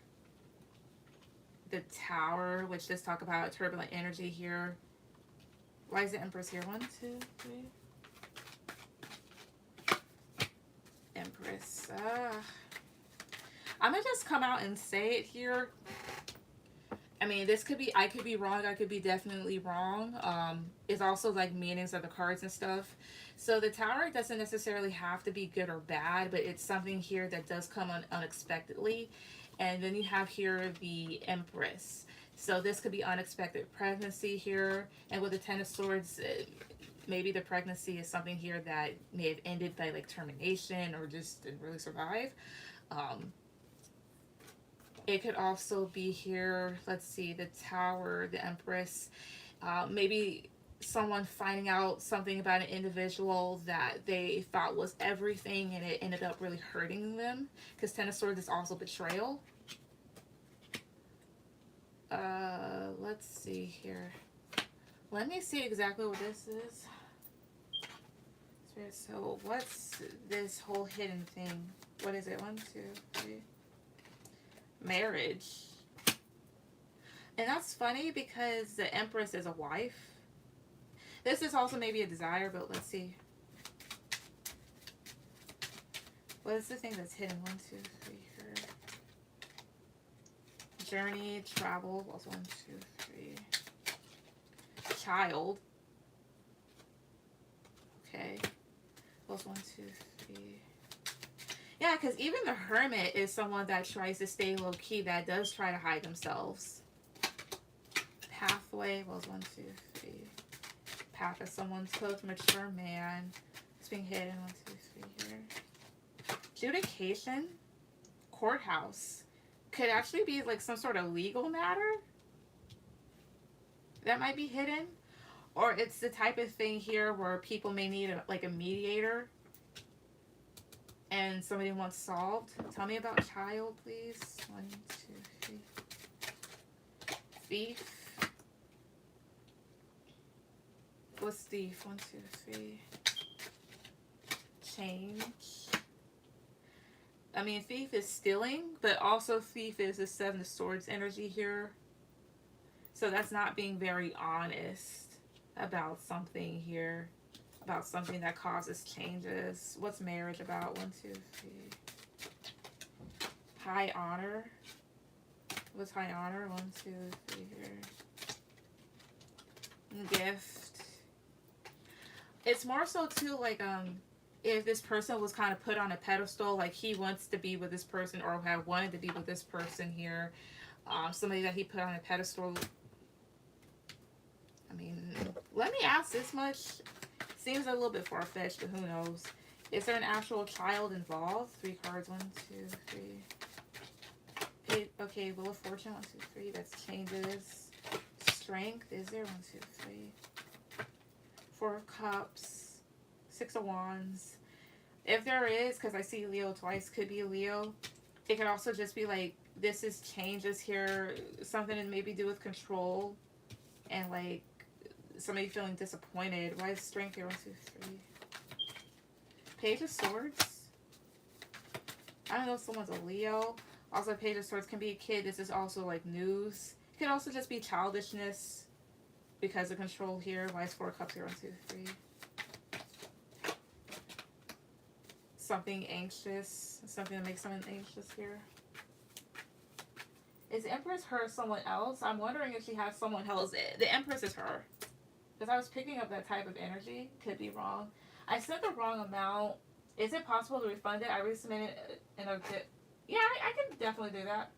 the Tower, which does talk about turbulent energy here. Why is the Empress here? 1, 2, 3. Empress. I'm gonna just come out and say it here. I mean, this could be, I could be wrong, I could be definitely wrong. It's also like meanings of the cards and stuff. So the Tower doesn't necessarily have to be good or bad, but it's something here that does come unexpectedly. And then you have here the Empress. So this could be unexpected pregnancy here. And with the 10 of Swords, maybe the pregnancy is something here that may have ended by like termination or just didn't really survive. It could also be here, let's see, the Tower, the Empress. Maybe someone finding out something about an individual that they thought was everything and it ended up really hurting them. Because 10 of Swords is also betrayal. Let's see here. Let me see exactly what this is. So what's this whole hidden thing? What is it? 1, 2, 3. Marriage. And that's funny because the Empress is a wife. This is also maybe a desire, but let's see. What is the thing that's hidden? 1, 2, 3 here. Journey, travel. Was 1, 2, 3. Child. Okay. Was 1, 2, 3. Yeah, because even the hermit is someone that tries to stay low key, that does try to hide themselves. Pathway was 1, 2, 3. Path that someone took. Mature man. It's being hidden. 1, 2, 3 here. Adjudication. Courthouse. Could actually be like some sort of legal matter that might be hidden. Or it's the type of thing here where people may need like a mediator and somebody wants solved. Tell me about child, please. 1, 2, 3. Thief. What's thief? 1, 2, 3. Change. I mean, thief is stealing, but also thief is the 7 of Swords energy here. So that's not being very honest about something here. About something that causes changes. What's marriage about? 1, 2, 3. High honor. What's high honor? 1, 2, 3 here. Gift. It's more so too like if this person was kind of put on a pedestal, like he wants to be with this person or have wanted to be with this person here. Somebody that he put on a pedestal. I mean, let me ask this much. Seems a little bit far-fetched, but who knows? Is there an actual child involved? 3 cards. 1, 2, 3. Okay, Wheel of Fortune. 1, 2, 3. That's changes. Strength. Is there? 1, 2, 3. 4 of Cups. 6 of Wands. If there is, because I see Leo twice, could be a Leo. It could also just be like, this is changes here. Something to maybe do with control. And like, somebody feeling disappointed. Why is strength here? 1, 2, 3. Page of Swords. I don't know if someone's a Leo. Also, Page of Swords can be a kid. This is also like news. It could also just be childishness because of control here. Why is 4 of Cups here? 1, 2, 3. Something anxious. Something that makes someone anxious here. Is Empress her someone else? I'm wondering if she has someone else. The Empress is her. Because I was picking up that type of energy. Could be wrong. I sent the wrong amount. Is it possible to refund it? I resubmitted in a bit. Yeah, I can definitely do that.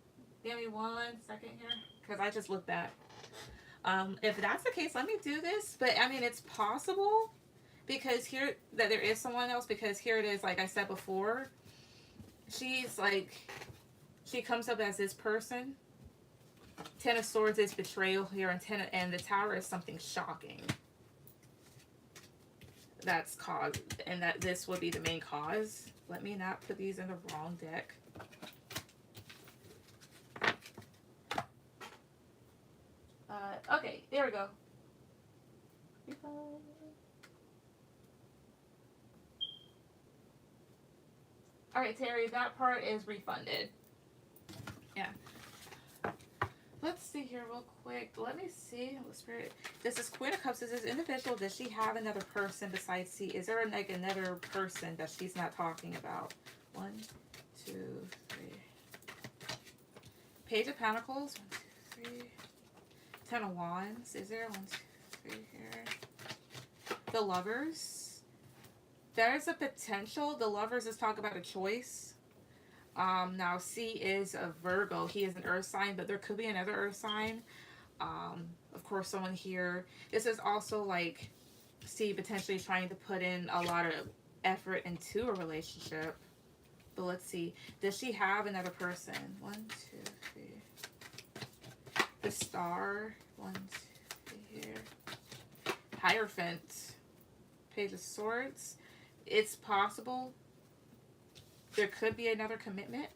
Give me 1 second here. Because I just looked back. If that's the case, let me do this. But, I mean, it's possible. Because here, that there is someone else. Because here it is, like I said before. She's like, she comes up as this person. 10 of Swords is betrayal here. And the Tower is something shocking. That's caused. And that this would be the main cause. Let me not put these in the wrong deck. Okay, there we go. Alright, Terry, that part is refunded. Yeah. Let's see here real quick. Let me see. Spirit. This is Queen of Cups. This is individual. Does she have another person besides C? Is there like another person that she's not talking about? 1, 2, 3. Page of Pentacles. 1, 2, 3. 10 of Wands. Is there? 1, 2, 3 here. The Lovers. There's a potential. The Lovers is talk about a choice. Now C is a Virgo. He is an earth sign, but there could be another earth sign. Of course, someone here. This is also like C potentially trying to put in a lot of effort into a relationship. But let's see. Does she have another person? 1, 2, 3. The Star. 1, 2, 3 here. Hierophant. Page of Swords. It's possible. There could be another commitment.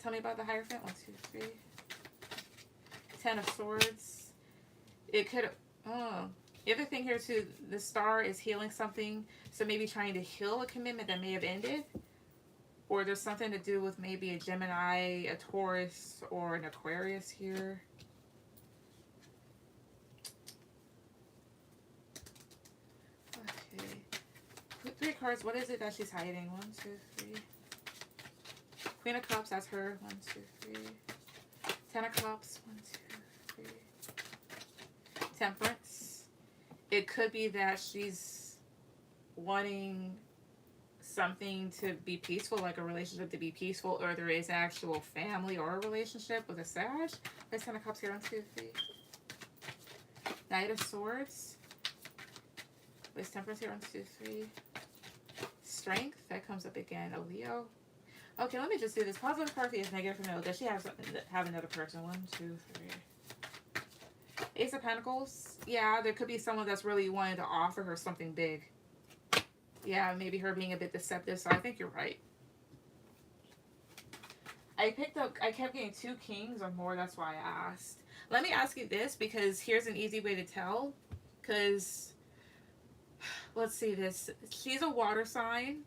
Tell me about the Hierophant. 1, 2, 3. 10 of Swords. It could. Oh. The other thing here too, the Star is healing something. So maybe trying to heal a commitment that may have ended. Or there's something to do with maybe a Gemini, a Taurus, or an Aquarius here. three cards. What is it that she's hiding? 1, 2, 3. Queen of Cups, that's her. 1, 2, 3. Ten of Cups. 1, 2, 3. Temperance. It could be that she's wanting something to be peaceful, like a relationship to be peaceful, or there is actual family or a relationship with a Sag. There's Ten of Cups here. 1, 2, 3. Knight of Swords. There's Temperance here. 1, 2, 3. Strength. That comes up again. A Leo. Okay, let me just do this. Positive card is negative or no. Does she have another person? 1, 2, 3. Ace of Pentacles. Yeah, there could be someone that's really wanting to offer her something big. Yeah, maybe her being a bit deceptive. So I think you're right. I kept getting 2 kings or more. That's why I asked. Let me ask you this, because here's an easy way to tell. Because, let's see this. She's a water sign.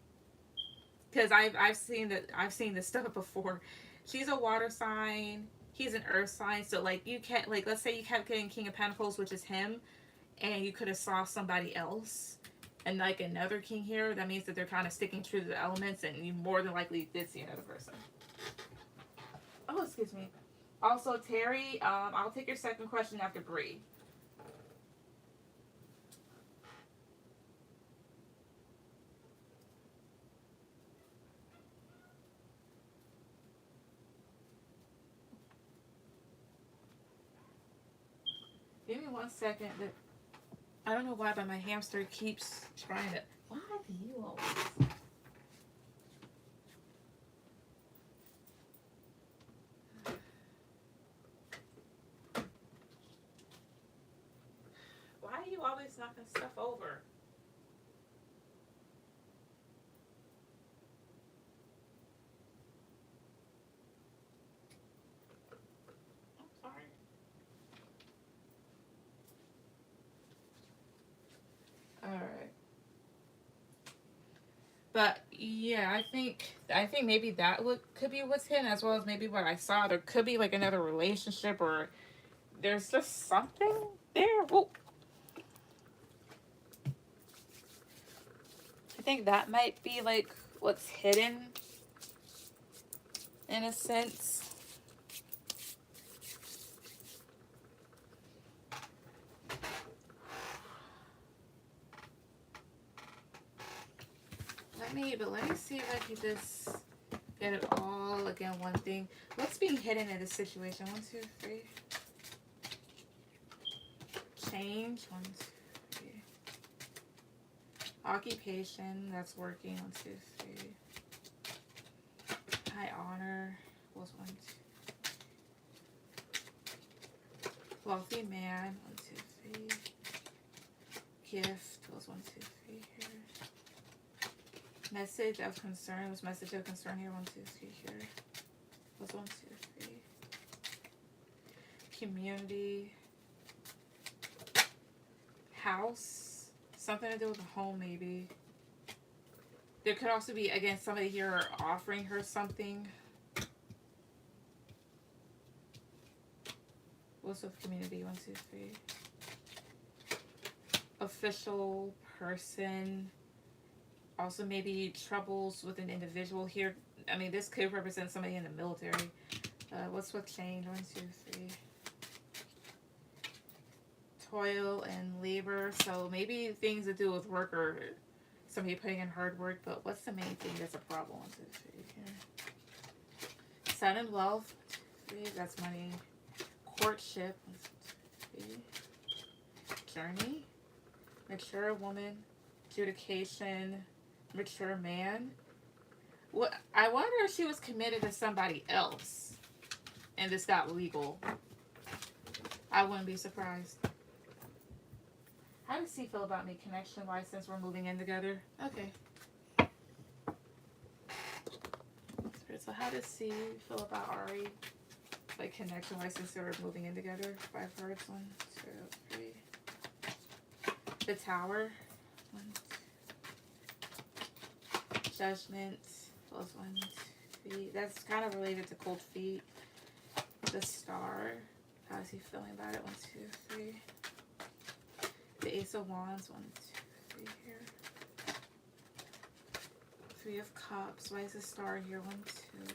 Because I've seen this stuff before. She's a water sign. He's an earth sign. So like you can't, like, let's say you kept getting King of Pentacles, which is him, and you could have saw somebody else, and like another king here. That means that they're kind of sticking true to the elements, and you more than likely did see another person. Oh, excuse me. Also, Terry, I'll take your second question after Bree. Give me 1 second. I don't know why, but my hamster keeps trying to. Why do you always? Why are you always knocking stuff over? I'm sorry. All right. But yeah, I think maybe that could be what's hidden, as well as maybe what I saw. There could be like another relationship, or there's just something there. Whoa. I think that might be like what's hidden in a sense. Let me see if I can just get it all again. One thing. What's being hidden in this situation? 1, 2, 3. Change. 1, 2, 3. Occupation. That's working. 1, 2, 3. High honor. Was 1, 2. Wealthy man. 1, 2, 3. Gift. Was 1, 2, 3 here. Message of concern. Was message of concern here. 1, 2, 3 here. Was 1, 2, 3. Community. House. Something to do with the home, maybe. There could also be, again, somebody here offering her something. What's with community? 1, 2, 3. Official person. Also, maybe troubles with an individual here. I mean, this could represent somebody in the military. What's with change? 1, 2, 3. Toil and labor. So maybe things to do with work, or somebody putting in hard work. But what's the main thing that's a problem? 1, 2, 3 here. Sun and wealth. 1, 2, 3. That's money. Courtship. 1, 2, 3. Journey. Mature woman. Adjudication. Mature man. What, I wonder if she was committed to somebody else and this got legal. I wouldn't be surprised. How does he feel about me connection wise since we're moving in together? Okay. So how does he feel about Ari? Like connection wise since we're moving in together? 5 cards. 1, 2, 3. The Tower. 1, 2. Judgment. Plus 1, 2, 3. That's kind of related to cold feet. The Star. How is he feeling about it? 1, 2, 3. The Ace of Wands. 1, 2, 3 here. Three of Cups. Why is the star here? 1, 2,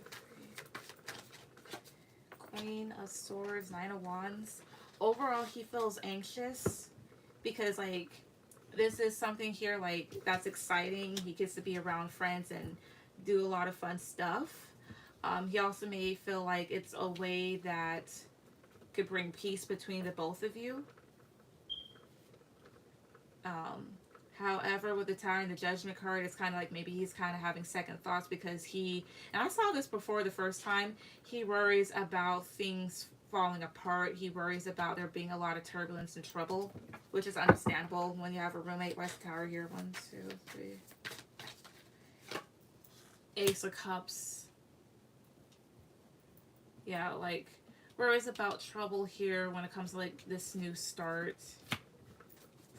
3. Queen of Swords. 9 of Wands. Overall, he feels anxious because, like, this is something here, like, that's exciting. He gets to be around friends and do a lot of fun stuff. He also may feel like it's a way that could bring peace between the both of you. However, with the Tower and the Judgment card, it's kind of like maybe he's kind of having second thoughts because he, and I saw this before the first time, he worries about things falling apart. He worries about there being a lot of turbulence and trouble, which is understandable when you have a roommate. Where's the Tower here? 1, 2, 3. Ace of Cups. Yeah, like, worries about trouble here when it comes to, like, this new start.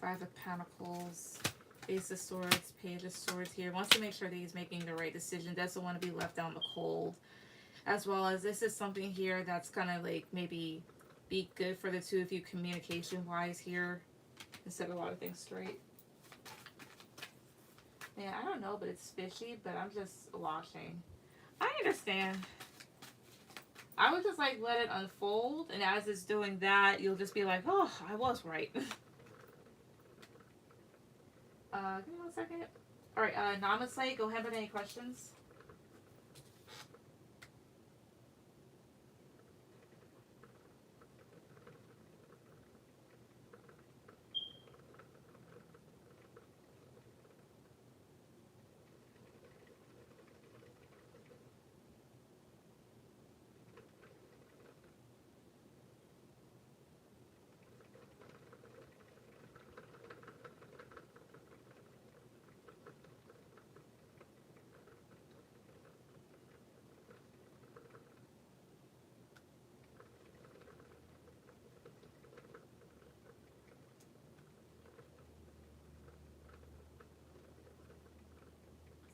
5 of Pentacles, Ace of Swords, Page of Swords here. Wants to make sure that he's making the right decision. Doesn't want to be left out in the cold. As well as this is something here that's gonna, like, maybe be good for the two of you communication-wise here. And set a lot of things straight. Yeah, I don't know, but it's fishy, but I'm just watching. I understand. I would just, like, let it unfold, and as it's doing that, you'll just be like, oh, I was right. Give me 1 second. Alright, Namaste, go ahead with any questions.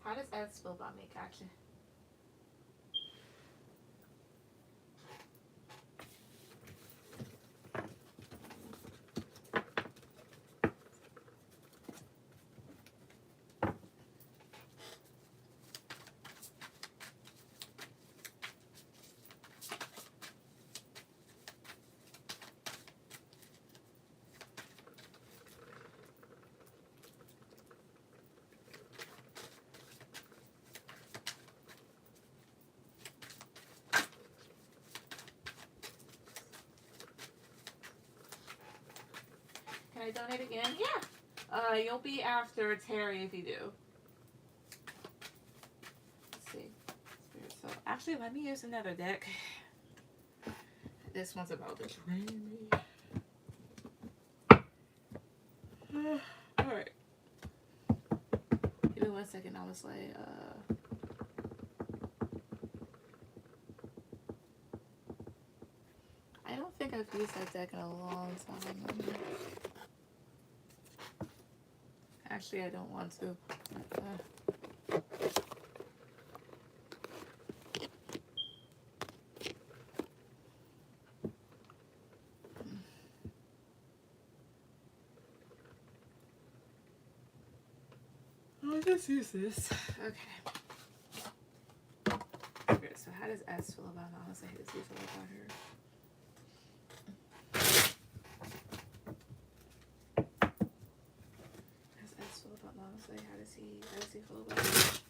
How does Ed feel about me, Gotcha? Can I donate again? Yeah. You'll be after Terry if you do. Let's see. So actually, let me use another deck. This one's about to drain me. Alright. Give me 1 second, honestly. I don't think I've used that deck in a long time. Actually, I don't want to. I'll just use this. Okay. Okay, so how does S feel about honestly? How does he feel about her? Honestly, how does he feel about it?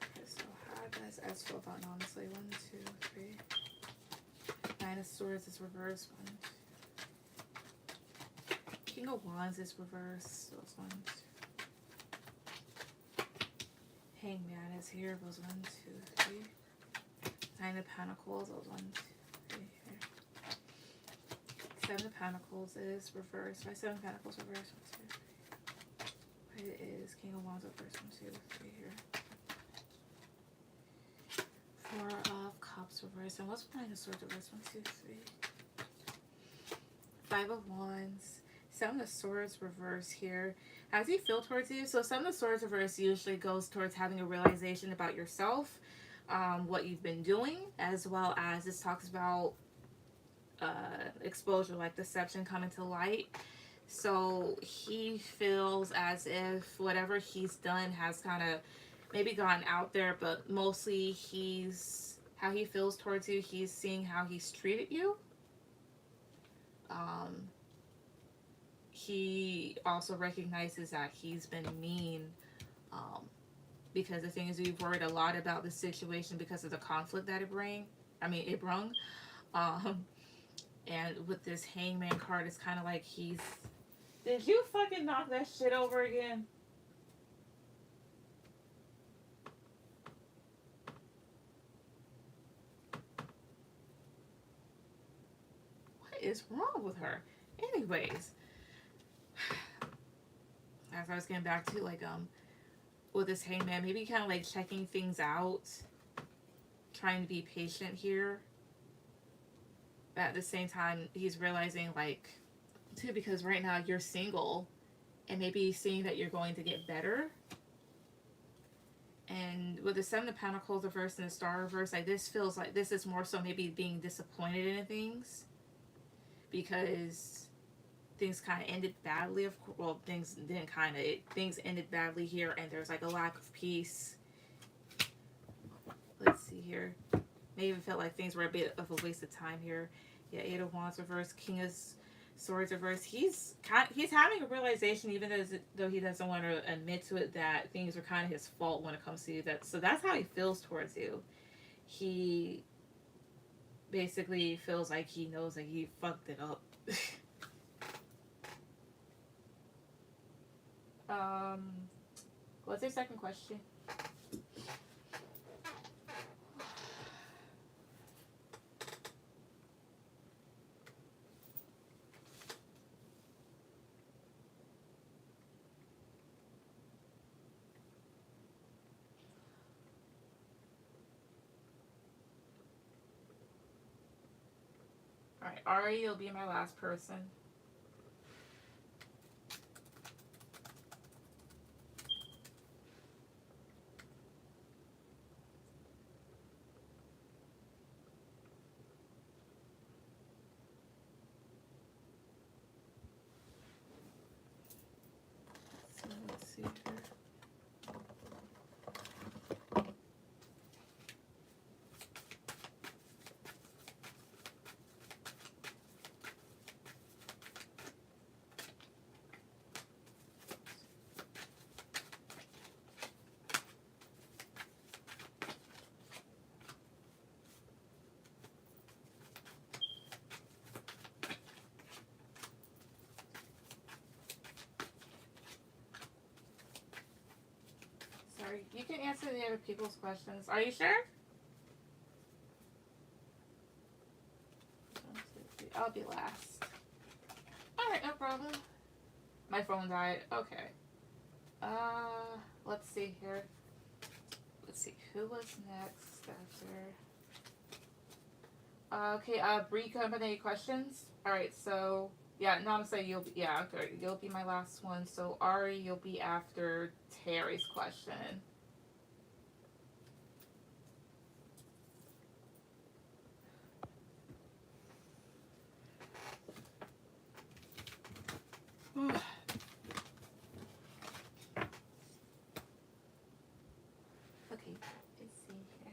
Okay, so how does S feel about honestly? 1, 2, 3. 9 of Swords is reversed. 1, 2. King of Wands is reversed. Those 1, 2. Hangman is here. Those 1, 2, 3. 9 of Pentacles. Those 1, 2. 7 of Pentacles is reversed. Why 7 of Pentacles reversed? 1, 2, 3. It is King of Wands reversed. 1, 2, 3 here. 4 of Cups reversed. And what's 9 of Swords reversed? 1, 2, 3. 5 of Wands. 7 of Swords reversed here. How does he feel towards you? So 7 of Swords reversed usually goes towards having a realization about yourself, what you've been doing, as well as this talks about exposure, like deception coming to light. So he feels as if whatever he's done has kind of maybe gotten out there, but mostly he's how he feels towards you. He's seeing how he's treated you. Um, he also recognizes that he's been mean. Um, because the thing is, we've worried a lot about the situation because of the conflict that it bring. I mean, it brung. Um, and with this hangman card, it's kind of like he's. Did you fucking knock that shit over again? What is wrong with her? Anyways, as I was getting back to like with this hangman, maybe kind of like checking things out, trying to be patient here. At the same time, he's realizing like too, because right now you're single, and maybe seeing that you're going to get better. And with the Seven of Pentacles reverse and the Star reverse, like this feels like this is more so maybe being disappointed in things because things kind of ended badly. Of course, well, things didn't kind of. Things ended badly here, and there's like a lack of peace. Let's see here. Maybe it felt like things were a bit of a waste of time here. Yeah, Eight of Wands reverse, King of Swords reverse. He's having a realization, even though he doesn't want to admit to it, that things are kind of his fault when it comes to you. So that's how he feels towards you. He basically feels like he knows that he fucked it up. What's your second question? Alright, Ari, you'll be my last person. So let's see here. Sorry, you can answer the other people's questions. Are you sure? I'll be last. Alright, no problem. My phone died. Okay. Let's see here. Let's see, who was next after? Okay, Brika, any questions? Alright, so, yeah, Namaste, you'll be, yeah, okay, you'll be my last one. So, Ari, you'll be after Terry's question. Okay, let's see here.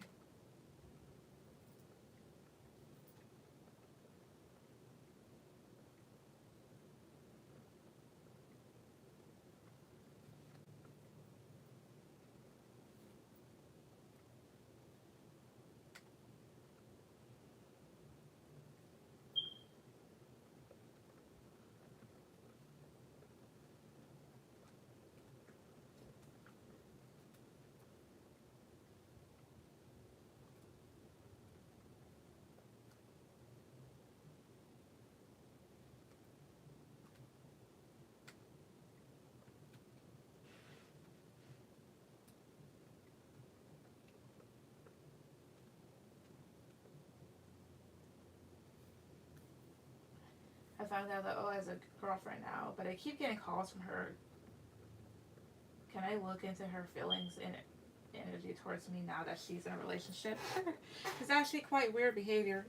I found out that O has a girlfriend now, but I keep getting calls from her. Can I look into her feelings and energy towards me now that she's in a relationship? It's actually quite weird behavior.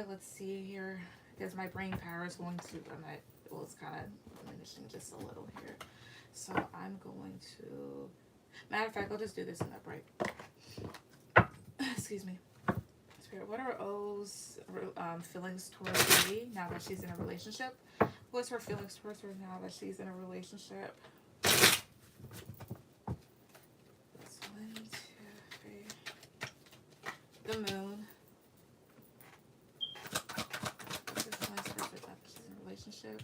Let's see here. Because my brain power is going to, well, it's kind of diminishing just a little here. So I'm going to, matter of fact, I'll just do this in that break. Excuse me. Spirit, what are O's feelings towards me now that she's in a relationship? What's her feelings towards her now that she's in a relationship? That's 1, 2, 3. The moon. What's her feelings towards her now that she's in a relationship?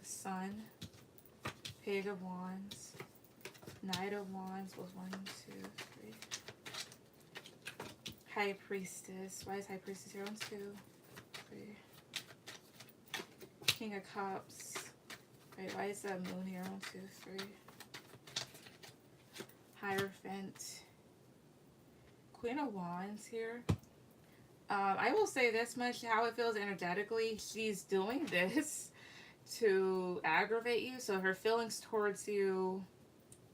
The sun. Page of Wands. Knight of Wands was 1, 2, 3. High Priestess. Why is High Priestess here? 1, 2, 3. King of Cups. Wait, why is that moon here? 1, 2, 3. Hierophant. Queen of Wands here. I will say this much, how it feels energetically. She's doing this to aggravate you. So her feelings towards you,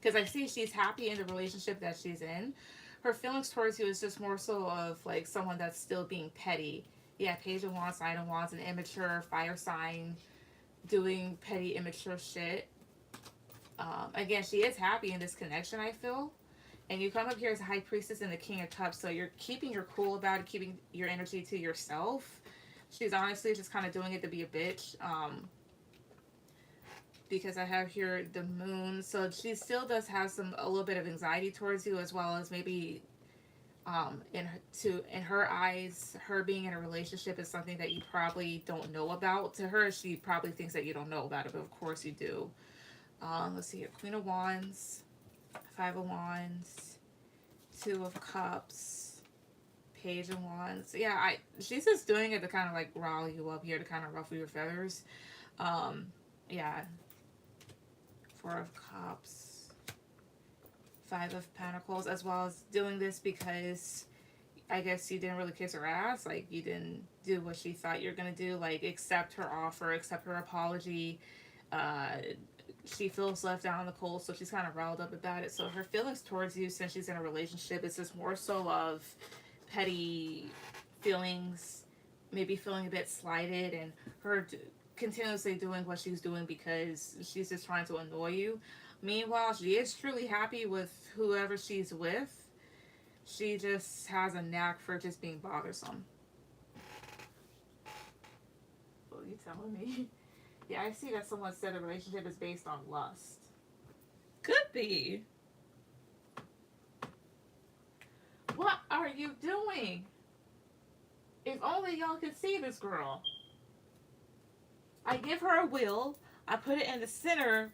because I see she's happy in the relationship that she's in. Her feelings towards you is just more so of like someone that's still being petty. Yeah, Page of Wands, Knight of Wands, an immature fire sign doing petty, immature shit. Again, she is happy in this connection, I feel. And you come up here as a High Priestess and the King of Cups, so you're keeping your cool about it, keeping your energy to yourself. She's honestly just kind of doing it to be a bitch. Because I have here the moon, so she still does have a little bit of anxiety towards you, as well as maybe in her eyes, her being in a relationship is something that you probably don't know about. To her, she probably thinks that you don't know about it, but of course you do. Let's see here. Queen of Wands, 5 of Wands, 2 of Cups, Page of Wands. Yeah, she's just doing it to kind of like rile you up here, to kind of ruffle your feathers. Yeah. 4 of Cups, 5 of Pentacles, as well as doing this because I guess you didn't really kiss her ass. Like, you didn't do what she thought you were going to do, like accept her offer, accept her apology. She feels left out in the cold, so she's kind of riled up about it. So her feelings towards you, since she's in a relationship, is just more so of petty feelings, maybe feeling a bit slighted, and her continuously doing what she's doing because she's just trying to annoy you. Meanwhile, she is truly happy with whoever she's with. She just has a knack for just being bothersome. What are you telling me? Yeah, I see that someone said a relationship is based on lust. Could be. What are you doing? If only y'all could see this girl. I give her a wheel. I put it in the center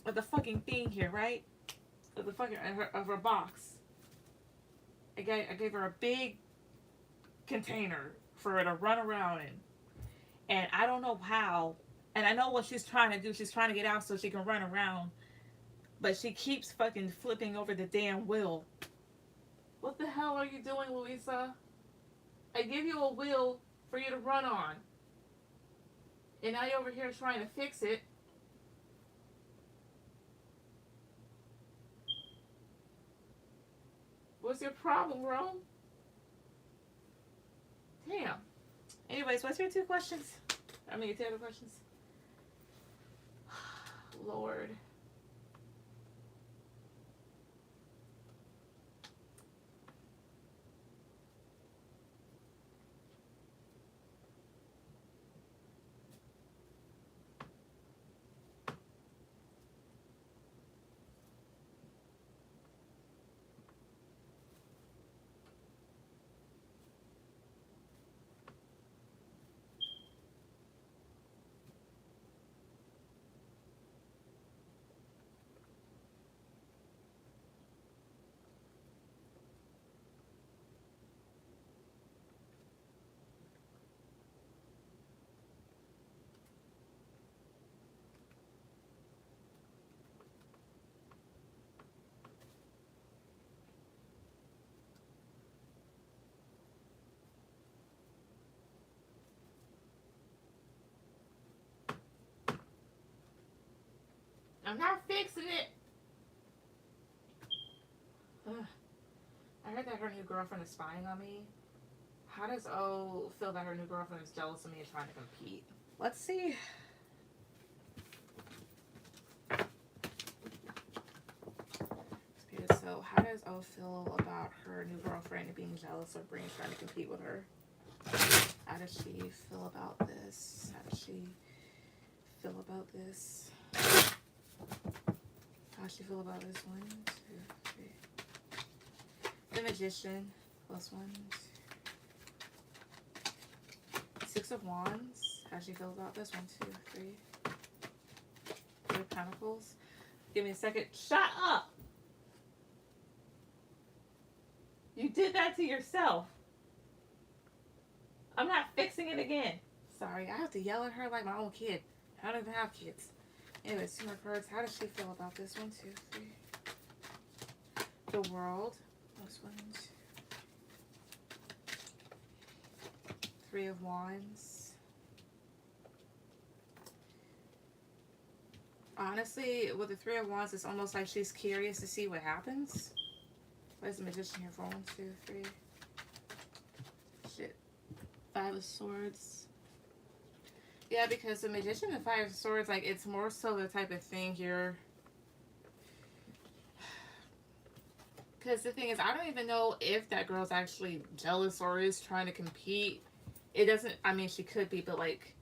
of the fucking thing here, right? Of the fucking of her box. I gave her a big container for her to run around in, and I don't know how. And I know what she's trying to do. She's trying to get out so she can run around, but she keeps fucking flipping over the damn wheel. What the hell are you doing, Louisa? I give you a wheel for you to run on. And now you're over here trying to fix it. What's your problem, bro? Damn. Anyways, what's your 2 questions? I mean, your 2 other questions? Lord. I'm not fixing it. Ugh. I heard that her new girlfriend is spying on me. How does O feel that her new girlfriend is jealous of me and trying to compete? Let's see. So, how does O feel about her new girlfriend being jealous of Bree and trying to compete with her? How does she feel about this? How does she feel about this? How does she feel about this? 1, 2, 3. The Magician. +1, 2. 6 of Wands. How does she feel about this? 1, 2, 3. 3 of Pentacles. Give me a second. Shut up! You did that to yourself. I'm not fixing it again. Sorry, I have to yell at her like my own kid. I don't even have kids. Anyways, 2 more cards. How does she feel about this? 1, 2, 3. The World. +1, 2. 3 of Wands. Honestly, with the 3 of Wands, it's almost like she's curious to see what happens. Where's the Magician here for? 1, 2, 3. Shit. 5 of Swords. Yeah, because the Magician and 5 of Swords, like, it's more so the type of thing here. Because the thing is, I don't even know if that girl's actually jealous or is trying to compete. It doesn't, I mean, she could be, but, like,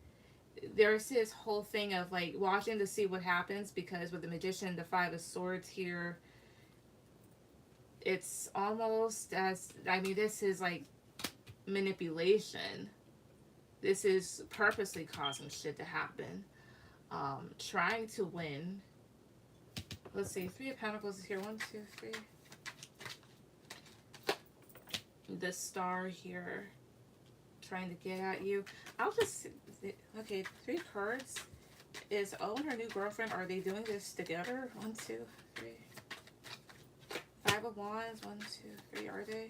there's this whole thing of, like, watching to see what happens, because with the Magician, the 5 of Swords here, it's almost as, I mean, this is like manipulation. This is purposely causing shit to happen. Trying to win. Let's see, 3 of Pentacles is here. 1, 2, 3. The Star here. Trying to get at you. I'll just, okay, 3 cards. Is O and her new girlfriend, are they doing this together? 1, 2, 3. 5 of Wands, 1, 2, 3. Are they?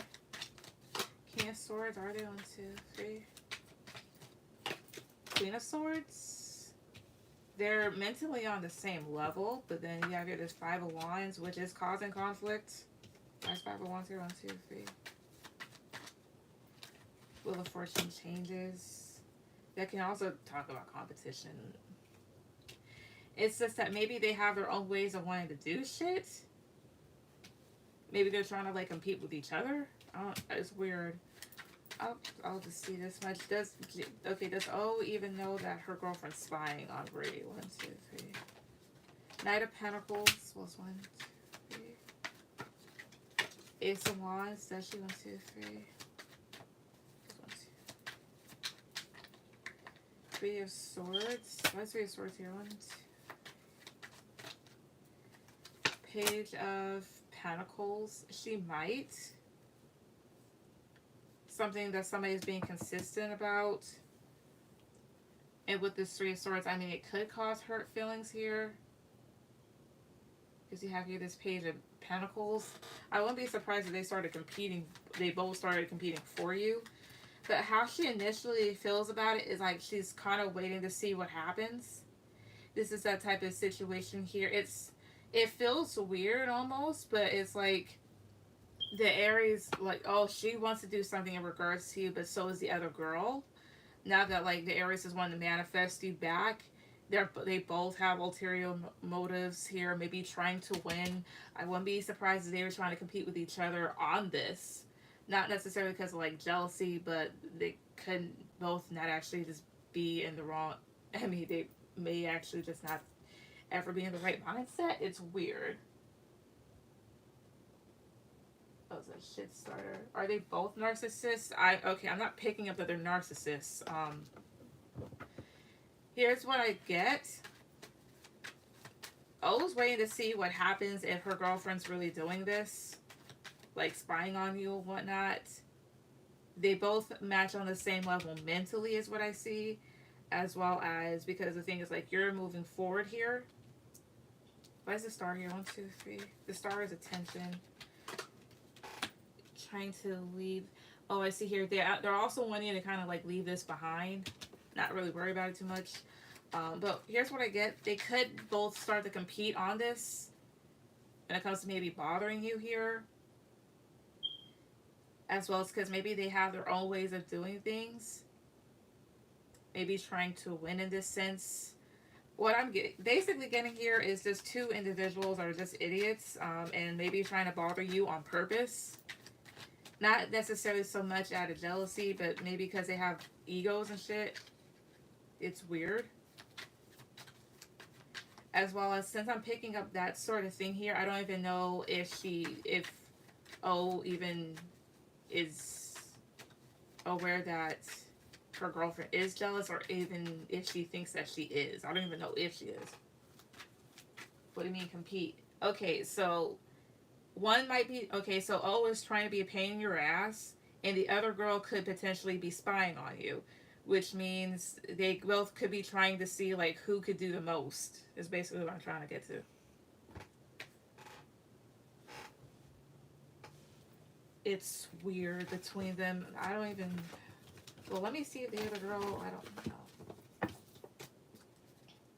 King of Swords, are they? 1, 2, 3. Queen of Swords. They're mentally on the same level, but then you have here this 5 of Wands, which is causing conflict. There's 5 of Wands here. 1, 2, 3. Wheel of Fortune changes. That can also talk about competition. It's just that maybe they have their own ways of wanting to do shit. Maybe they're trying to, like, compete with each other. It's weird. I'll just see this much. Does O even know that her girlfriend's spying on Bree? 1, 2, 3. Knight of Pentacles was 1, 2, 3. Ace of Wands. Does she? 1, 2, 3. 1, 2. 3 of Swords. What's 3 of Swords here? 1, 2. Page of Pentacles. She might. Something that somebody is being consistent about. And with this 3 of Swords, I mean, it could cause hurt feelings here. Because you have here this Page of Pentacles. I wouldn't be surprised if they started competing. They both started competing for you. But how she initially feels about it is like she's kind of waiting to see what happens. This is that type of situation here. It feels weird almost, but it's like the Aries, like, oh, she wants to do something in regards to you, but so is the other girl. Now that, like, the Aries is wanting to manifest you back, they both have ulterior motives here, maybe trying to win. I wouldn't be surprised if they were trying to compete with each other on this. Not necessarily because of, like, jealousy, but they could both not actually just be in the wrong, I mean, they may actually just not ever be in the right mindset. It's weird. Oh, it's a shit starter. Are they both narcissists? Okay, I'm not picking up that they're narcissists. Here's what I get. O's waiting to see what happens if her girlfriend's really doing this, like spying on you and whatnot. They both match on the same level mentally, is what I see, as well as, because the thing is, like, you're moving forward here. Why is the star here? 1, 2, 3. The star is attention. Trying to leave. Oh, I see here. They're also wanting to kind of, like, leave this behind. Not really worry about it too much. But here's what I get. They could both start to compete on this when it comes to maybe bothering you here. as well as because maybe they have their own ways of doing things, maybe trying to win in this sense. What I'm basically getting here is just two individuals are just idiots, and maybe trying to bother you on purpose. Not necessarily so much out of jealousy, but maybe because they have egos and shit. It's weird. As well as, since I'm picking up that sort of thing here, I don't even know if O even is aware that her girlfriend is jealous, or even if she thinks that she is. I don't even know if she is. What do you mean compete? Okay, so one might be, okay, so O is trying to be a pain in your ass, and the other girl could potentially be spying on you, which means they both could be trying to see like who could do the most, is basically what I'm trying to get to. It's weird between them. I don't even, well, let me see if the other girl, I don't know.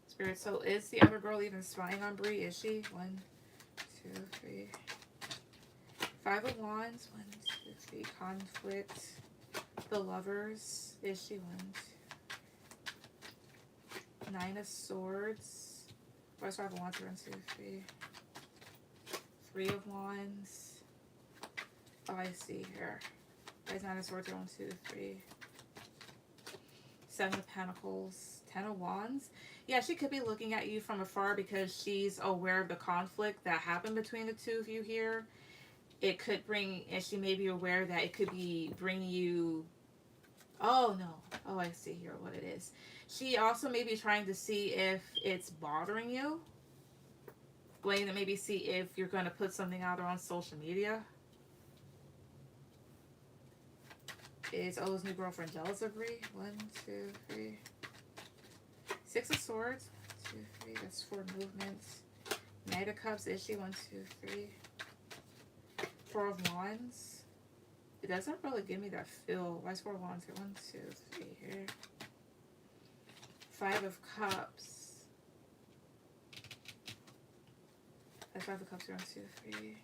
Spirit, so is the other girl even spying on Bree? Is she? 1, 2, 3. 5 of Wands. 1, 2, 3. Conflict. The Lovers. Is she? 1, 2. 9 of Swords. Where's 5 of Wands? 1, 2, 3. 3 of Wands. Oh, I see here. There's 9 of Swords. 1, 2, 3. 7 of Pentacles. 10 of Wands. Yeah, she could be looking at you from afar because she's aware of the conflict that happened between the two of you here. It could bring, and she may be aware that it could be bringing you, oh no, oh I see here what it is. She also may be trying to see if it's bothering you. Going to maybe see if you're going to put something out there on social media. Is O's new girlfriend jealous of Bree? 1, 2, 3. 6 of Swords. 1, 2, 3. That's 4 movements. Knight of Cups. Is she? 1, 2, 3. 4 of Wands. It doesn't really give me that feel. Why is 4 of Wands here? 1, 2, 3 here. 5 of Cups. That's 5 of Cups here. 1, 2, 3.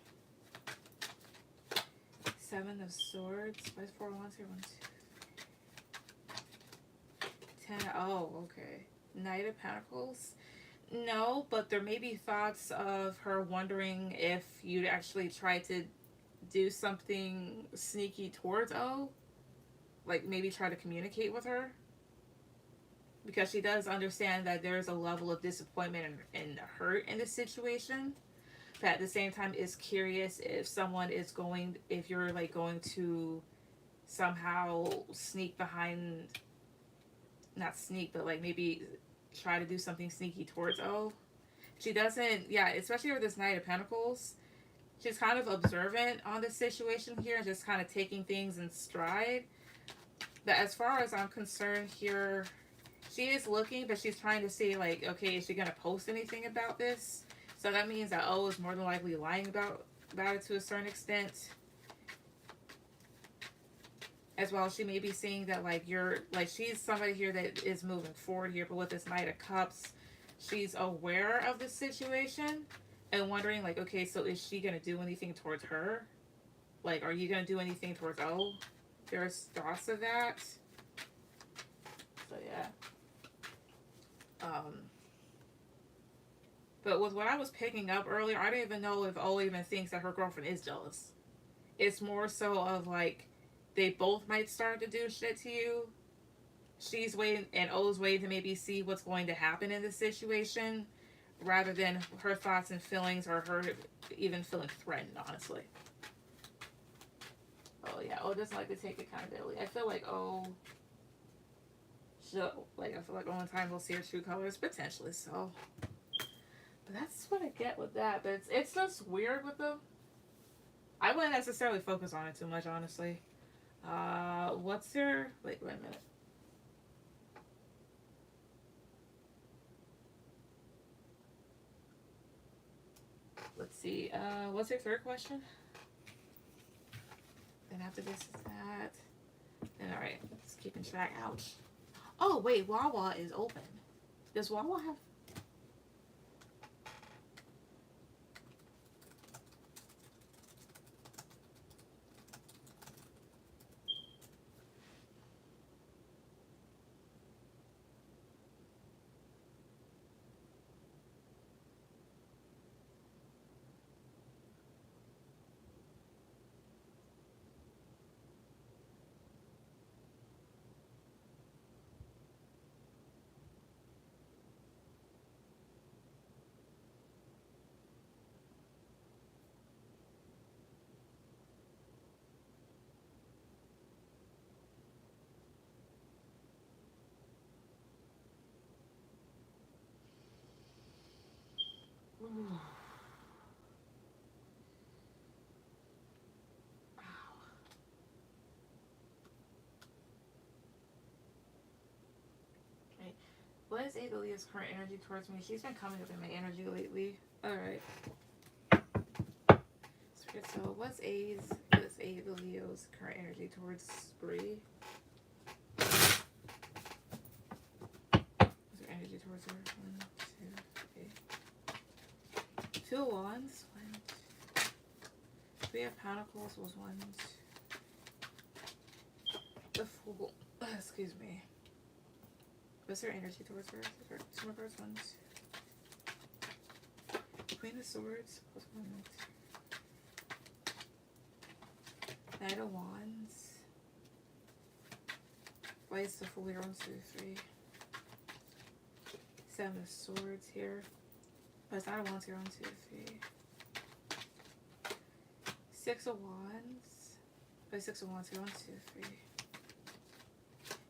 7 of Swords. Why is 4 of Wands here? 1, 2, 3. 10. Oh, okay. Knight of Pentacles. No, but there may be thoughts of her wondering if you'd actually try to do something sneaky towards O. Like maybe try to communicate with her. Because she does understand that there's a level of disappointment and hurt in this situation. But at the same time is curious if someone is going, if you're like going to somehow sneak behind, not sneak, but like maybe try to do something sneaky towards O. She doesn't, yeah, especially with this Knight of Pentacles, she's kind of observant on the situation here and just kind of taking things in stride. But as far as I'm concerned here, she is looking, but she's trying to see like, okay, is she going to post anything about this? So that means that O is more than likely lying about it to a certain extent. As well, she may be seeing that like you're like, she's somebody here that is moving forward here, but with this Knight of Cups, she's aware of the situation and wondering like, okay, so is she gonna do anything towards her? Like, are you gonna do anything towards O? There's thoughts of that. So yeah. But with what I was picking up earlier, I didn't even know if O even thinks that her girlfriend is jealous. It's more so of like, they both might start to do shit to you. She's waiting, and O's waiting to maybe see what's going to happen in this situation, rather than her thoughts and feelings, or her even feeling threatened, honestly. Oh yeah, O doesn't like to take accountability. I feel like O, I feel like only time we'll see her true colors, potentially so. But that's what I get with that. But it's just weird with them. I wouldn't necessarily focus on it too much, honestly. What's your... Wait a minute. Let's see. What's your third question? Then after this is that. And alright, just keeping track. Ouch. Oh, wait. Wawa is open. Does Wawa have... Okay. What is Adelia's current energy towards me? She's been coming up in my energy lately. Alright. So what's Adelia's current energy towards Bree? What's her energy towards her? 1, 2, 3. 2 of Wands. 1, 2. 3 of Pentacles was 1, 2. The Fool. Excuse me. What's her energy towards her? Two more cards. 1, 2. Queen of Swords was 1, 2. Knight of Wands. Why is the Fool here? 1, 2, 3. 7 of Swords here. What's Knight of Wands here? 1, 2, 3. 6 of Wands. Why 6 of Wands here? 1, 2, 3.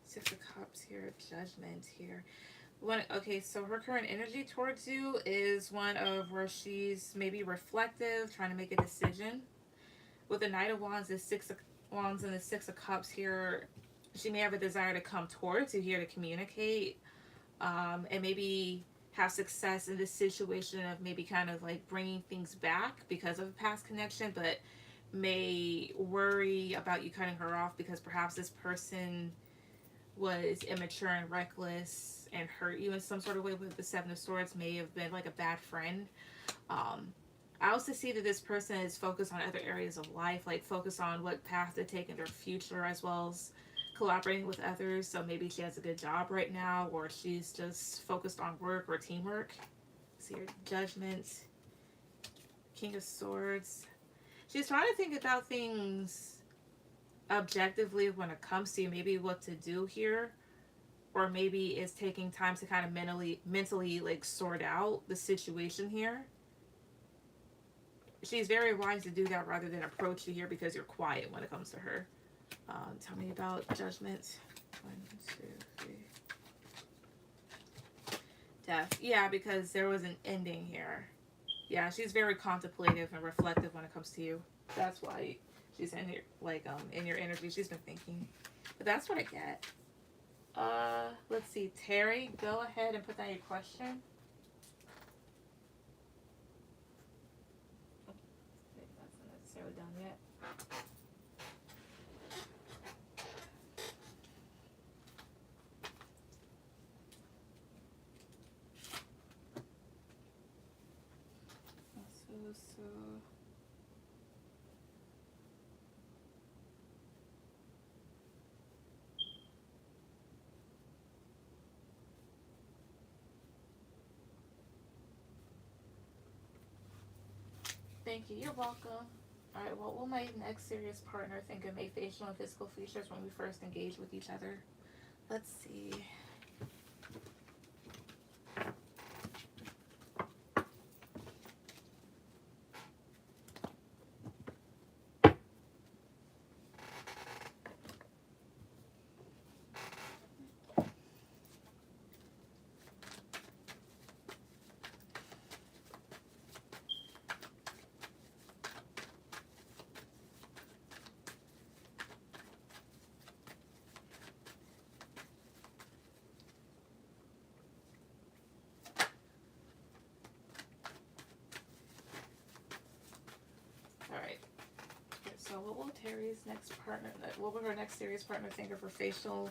6 of Cups here. Judgment here. Okay, so her current energy towards you is one of where she's maybe reflective, trying to make a decision. With the Knight of Wands, the 6 of Wands, and the 6 of Cups here, she may have a desire to come towards you here to communicate, and maybe have success in this situation of maybe kind of like bringing things back because of a past connection, but may worry about you cutting her off because perhaps this person was immature and reckless and hurt you in some sort of way. With the 7 of Swords, may have been like a bad friend. I also see that this person is focused on other areas of life, like focus on what path to take in their future, as well as collaborating with others. So maybe she has a good job right now, or she's just focused on work or teamwork. See your Judgment, King of Swords. She's trying to think about things objectively when it comes to you, maybe what to do here, or maybe it's taking time to kind of mentally like sort out the situation here. She's very wise to do that rather than approach you here because you're quiet when it comes to her. Tell me about Judgment. 1, 2, 3. Death. Yeah, because there was an ending here. Yeah, she's very contemplative and reflective when it comes to you. That's why she's in here, like in your energy. She's been thinking. But that's what I get. Let's see. Terry, go ahead and put down your question. That's not necessarily done yet. So thank you. You're welcome. Alright, what will my next serious partner think of my facial and physical features when we first engage with each other? Let's see. Alright. So what will Terry's next partner, what will her next serious partner think of her facial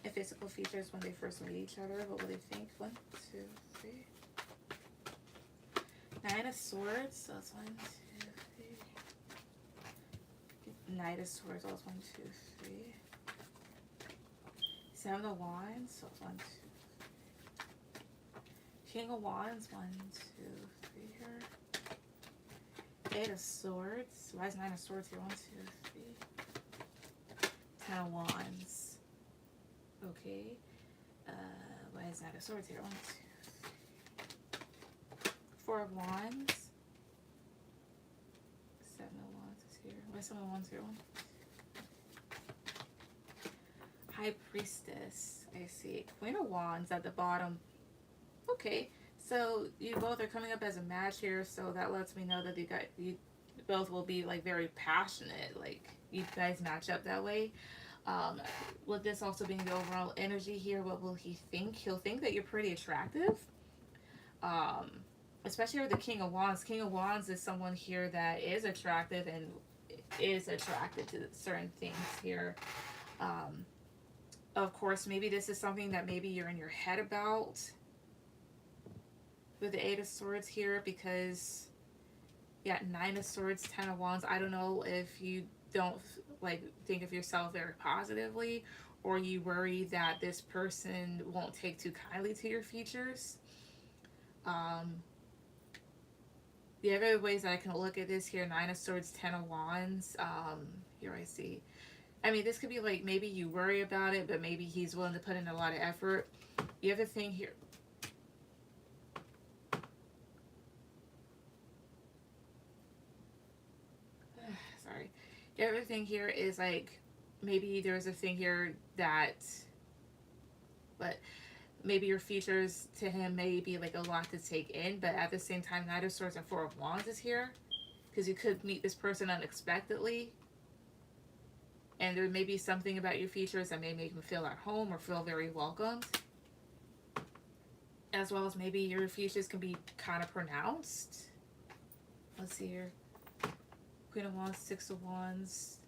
and physical features when they first meet each other? What will they think? 1, 2, 3. 9 of Swords. So that's 1, 2, 3. Knight of Swords. So that's 1, 2, 3. 7 of Wands. So that's 1, 2, 3. King of Wands. 1, 2, 3 here. 8 of Swords. Why is 9 of Swords here? 1, 2, 3. 10 of Wands. Okay. Why is 9 of Swords here? 1, 2, 3. 4 of Wands. 7 of Wands is here. Why is 7 of Wands here? 1. High Priestess. I see. Queen of Wands at the bottom. Okay. So you both are coming up as a match here, so that lets me know that you both will be like very passionate. Like you guys match up that way. Um, with this also being the overall energy here, what will he think? He'll think that you're pretty attractive. Um, Especially with the King of Wands. King of Wands is someone here that is attractive and is attracted to certain things here. Um, of course, maybe this is something that maybe you're in your head about with the Eight of Swords here, because yeah, Nine of Swords, Ten of Wands. I don't know if you don't like think of yourself very positively, or you worry that this person won't take too kindly to your features. Um, the other ways that I can look at this here, Nine of Swords, Ten of Wands. Here I see. I mean, this could be like maybe you worry about it, but maybe he's willing to put in a lot of effort. The other thing here, sorry. The other thing here is like maybe there's a thing here that, but maybe your features to him may be like a lot to take in, but at the same time, Knight of Swords and Four of Wands is here because you could meet this person unexpectedly, and there may be something about your features that may make him feel at home or feel very welcomed, as well as maybe your features can be kind of pronounced. Let's see here. Queen of Wands, Six of Wands,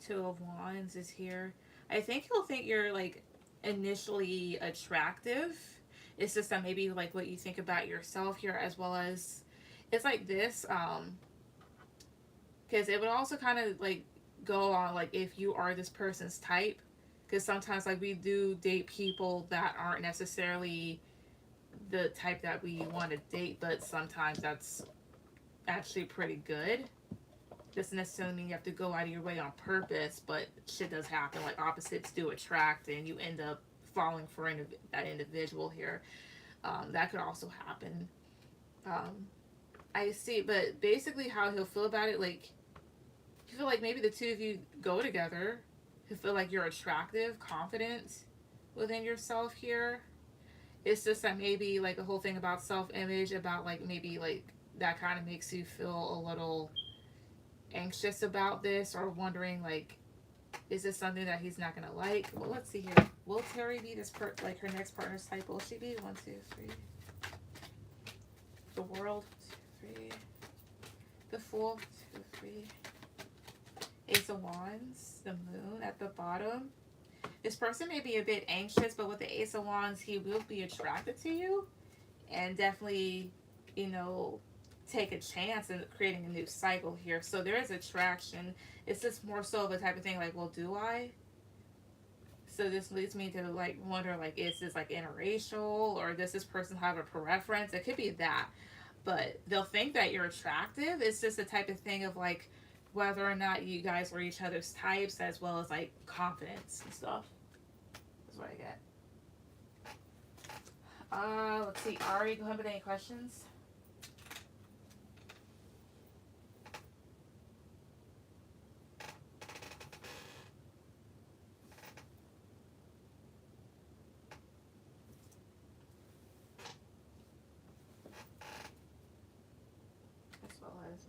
Two of Wands is here. I think he'll think you're like initially attractive. It's just that maybe like what you think about yourself here, as well as it's like this, because it would also kind of like go on like if you are this person's type, because sometimes like we do date people that aren't necessarily the type that we want to date, but sometimes that's actually pretty good. Doesn't necessarily mean you have to go out of your way on purpose, but shit does happen. Like opposites do attract, and you end up falling for that individual here. That could also happen. I see, but basically how he'll feel about it, like you feel like maybe the two of you go together. He'll feel like you're attractive, confident within yourself here. It's just that maybe like the whole thing about self-image, about like maybe like that kind of makes you feel a little anxious about this, or wondering like, is this something that he's not gonna like? Well, let's see here. Will Terry be this like her next partner's type? Will she be? 1, 2, 3. The World, 2, 3. The Fool, 2, 3. Ace of Wands, the Moon at the bottom. This person may be a bit anxious, but with the Ace of Wands, he will be attracted to you, and definitely, you know, take a chance in creating a new cycle here. So there is attraction. It's just more so of a type of thing like, well, do I? So this leads me to like wonder like, is this like interracial, or does this person have a preference? It could be that, but they'll think that you're attractive. It's just a type of thing of like whether or not you guys were each other's types, as well as like confidence and stuff. That's what I get. Let's see. Ari, go ahead with any questions.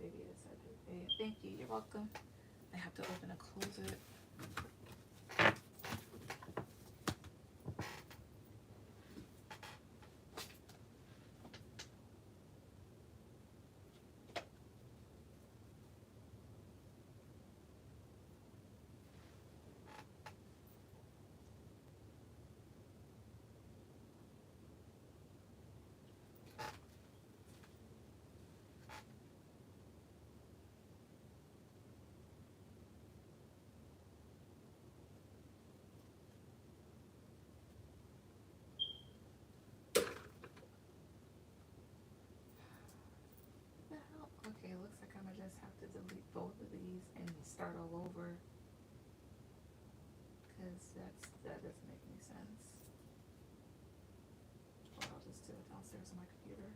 Maybe it's thank you. You're welcome. I have to open and close it. Okay, it looks like I'm gonna just have to delete both of these and start all over, because that doesn't make any sense. Or I'll just do it downstairs on my computer.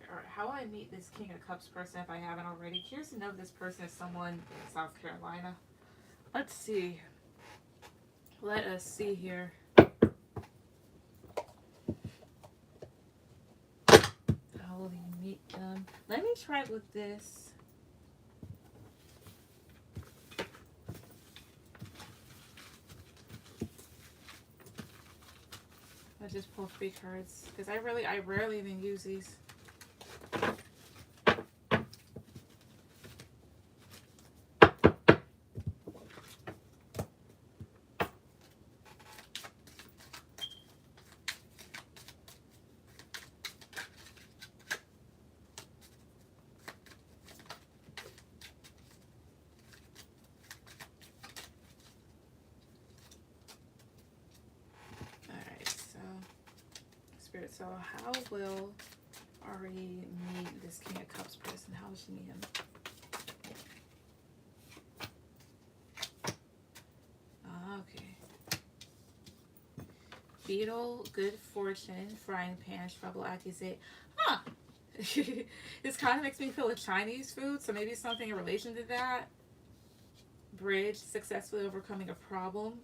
Alright, how will I meet this King of Cups person if I haven't already? Curious to know if this person is someone in South Carolina. Let's see. Let us see here. How will you meet them? Let me try it with this. I just pull 3 cards because I rarely even use these. So how will Ari meet this King of Cups person? How will she meet him? Okay. Beetle, good fortune, frying pan, trouble, accusate. Huh. This kind of makes me feel like Chinese food, so maybe something in relation to that. Bridge, successfully overcoming a problem.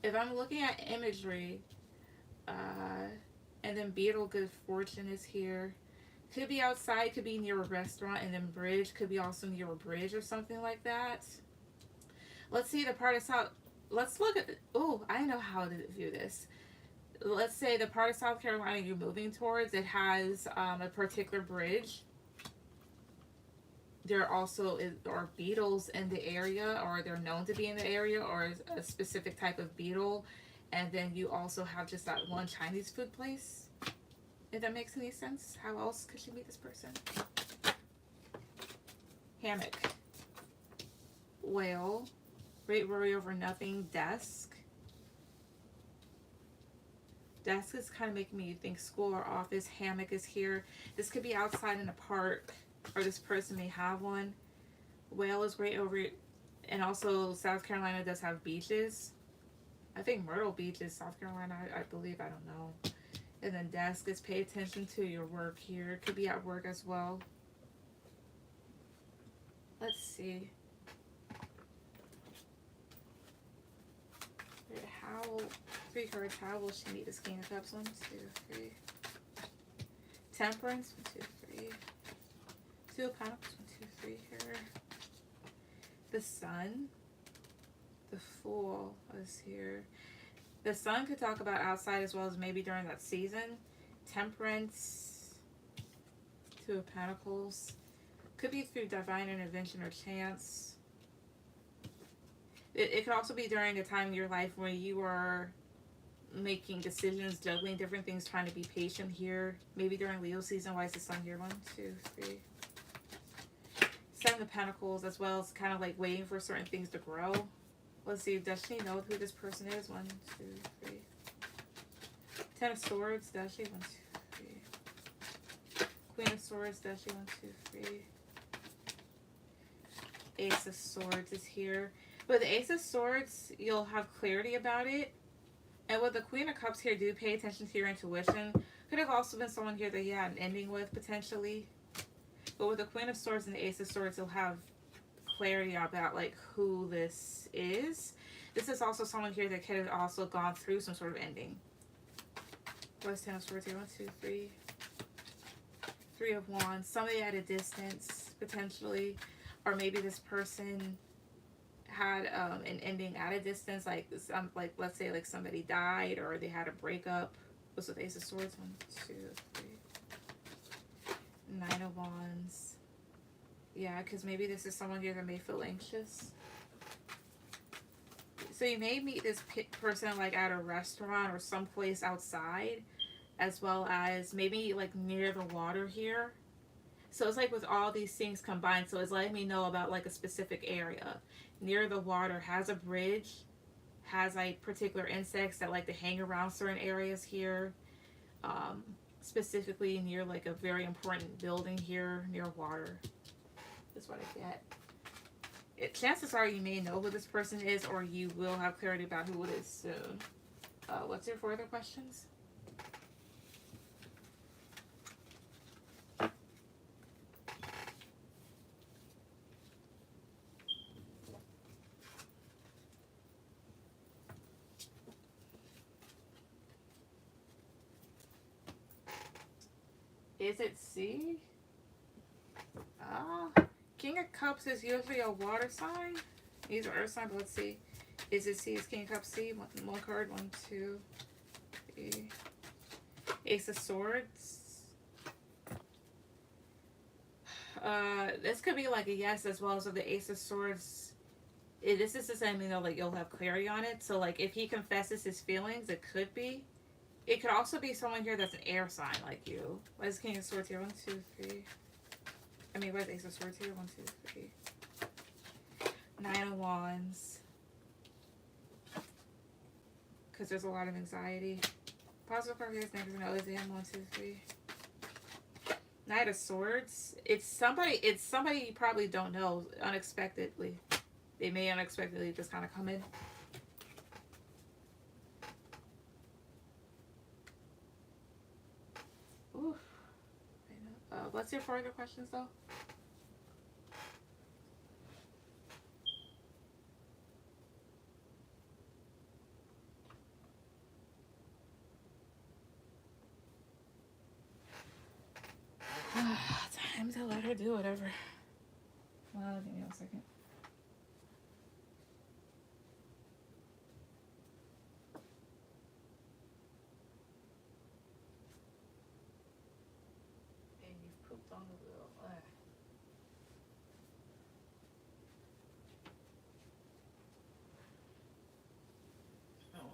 If I'm looking at imagery, and then Beetle, good fortune is here. Could be outside, could be near a restaurant, and then bridge could be also near a bridge or something like that. Let's see the part of South. Let's look at. Oh, I know how to view this. Let's say the part of South Carolina you're moving towards, it has a particular bridge. There also are beetles in the area, or they're known to be in the area, or a specific type of beetle. And then you also have just that one Chinese food place. If that makes any sense. How else could you meet this person? Hammock. Whale. Great worry over nothing. Desk. Desk is kind of making me think school or office. Hammock is here. This could be outside in a park, or this person may have one. Whale is great over, and also South Carolina does have beaches. I think Myrtle Beach is South Carolina, I believe. I don't know. And then desk is pay attention to your work here. It could be at work as well. Let's see. How, 3 cards, how will she meet this King of Cups? 1, 2, 3. Temperance, 1, 2, 3. 2 of Pentacles, 1, 2, 3 here. The Sun. The Fool is here. The Sun could talk about outside as well as maybe during that season. Temperance. 2 of Pentacles. Could be through divine intervention or chance. It could also be during a time in your life where you are making decisions, juggling different things, trying to be patient here. Maybe during Leo season. Why is the Sun here? 1, 2, 3. 7 of Pentacles, as well as kind of like waiting for certain things to grow. Let's see, does she know who this person is? 1, 2, 3. 10 of Swords, does she? 1, 2, 3. Queen of Swords, does she? 1, 2, 3. Ace of Swords is here. With the Ace of Swords, you'll have clarity about it. And with the Queen of Cups here, do pay attention to your intuition. Could have also been someone here that you had an ending with, potentially. But with the Queen of Swords and the Ace of Swords, you'll have clarity about like who this is. This is also someone here that could have also gone through some sort of ending. What's 10 of Swords here? 1, 2, 3. 3 of Wands. Somebody at a distance, potentially. Or maybe this person had an ending at a distance, like let's say like somebody died or they had a breakup. What's with Ace of Swords? 1, 2, 3. 9 of Wands. Yeah, because maybe this is someone here that may feel anxious. So you may meet this person like at a restaurant or someplace outside, as well as maybe like near the water here. So it's like with all these things combined, so it's letting me know about like a specific area. Near the water, has a bridge, has like particular insects that like to hang around certain areas here. Specifically near like a very important building here near water. That's what I get. Chances are you may know who this person is, or you will have clarity about who it is soon. What's your further questions? Is it C? King of Cups is usually a water sign. He's an earth sign, but let's see. Is it C? Is King of Cups C? One card. 1, 2, 3. Ace of Swords. This could be like a yes as well. So the Ace of Swords. This is the same thing though, like you'll have clarity on it. So like if he confesses his feelings, it could be. It could also be someone here that's an air sign like you. Why is King of Swords here? 1, 2, 3. I mean, why is Ace of Swords here? 1, 2, 3. 9 of Wands. Because there's a lot of anxiety. Positive card here is negative. No, is it 1, 2, 3. Knight of Swords. It's somebody you probably don't know unexpectedly. They may unexpectedly just kind of come in. Oof. What's your further questions though? Time to let her do whatever. Well, give me 1 second. And you've pooped on the wheel. Oh.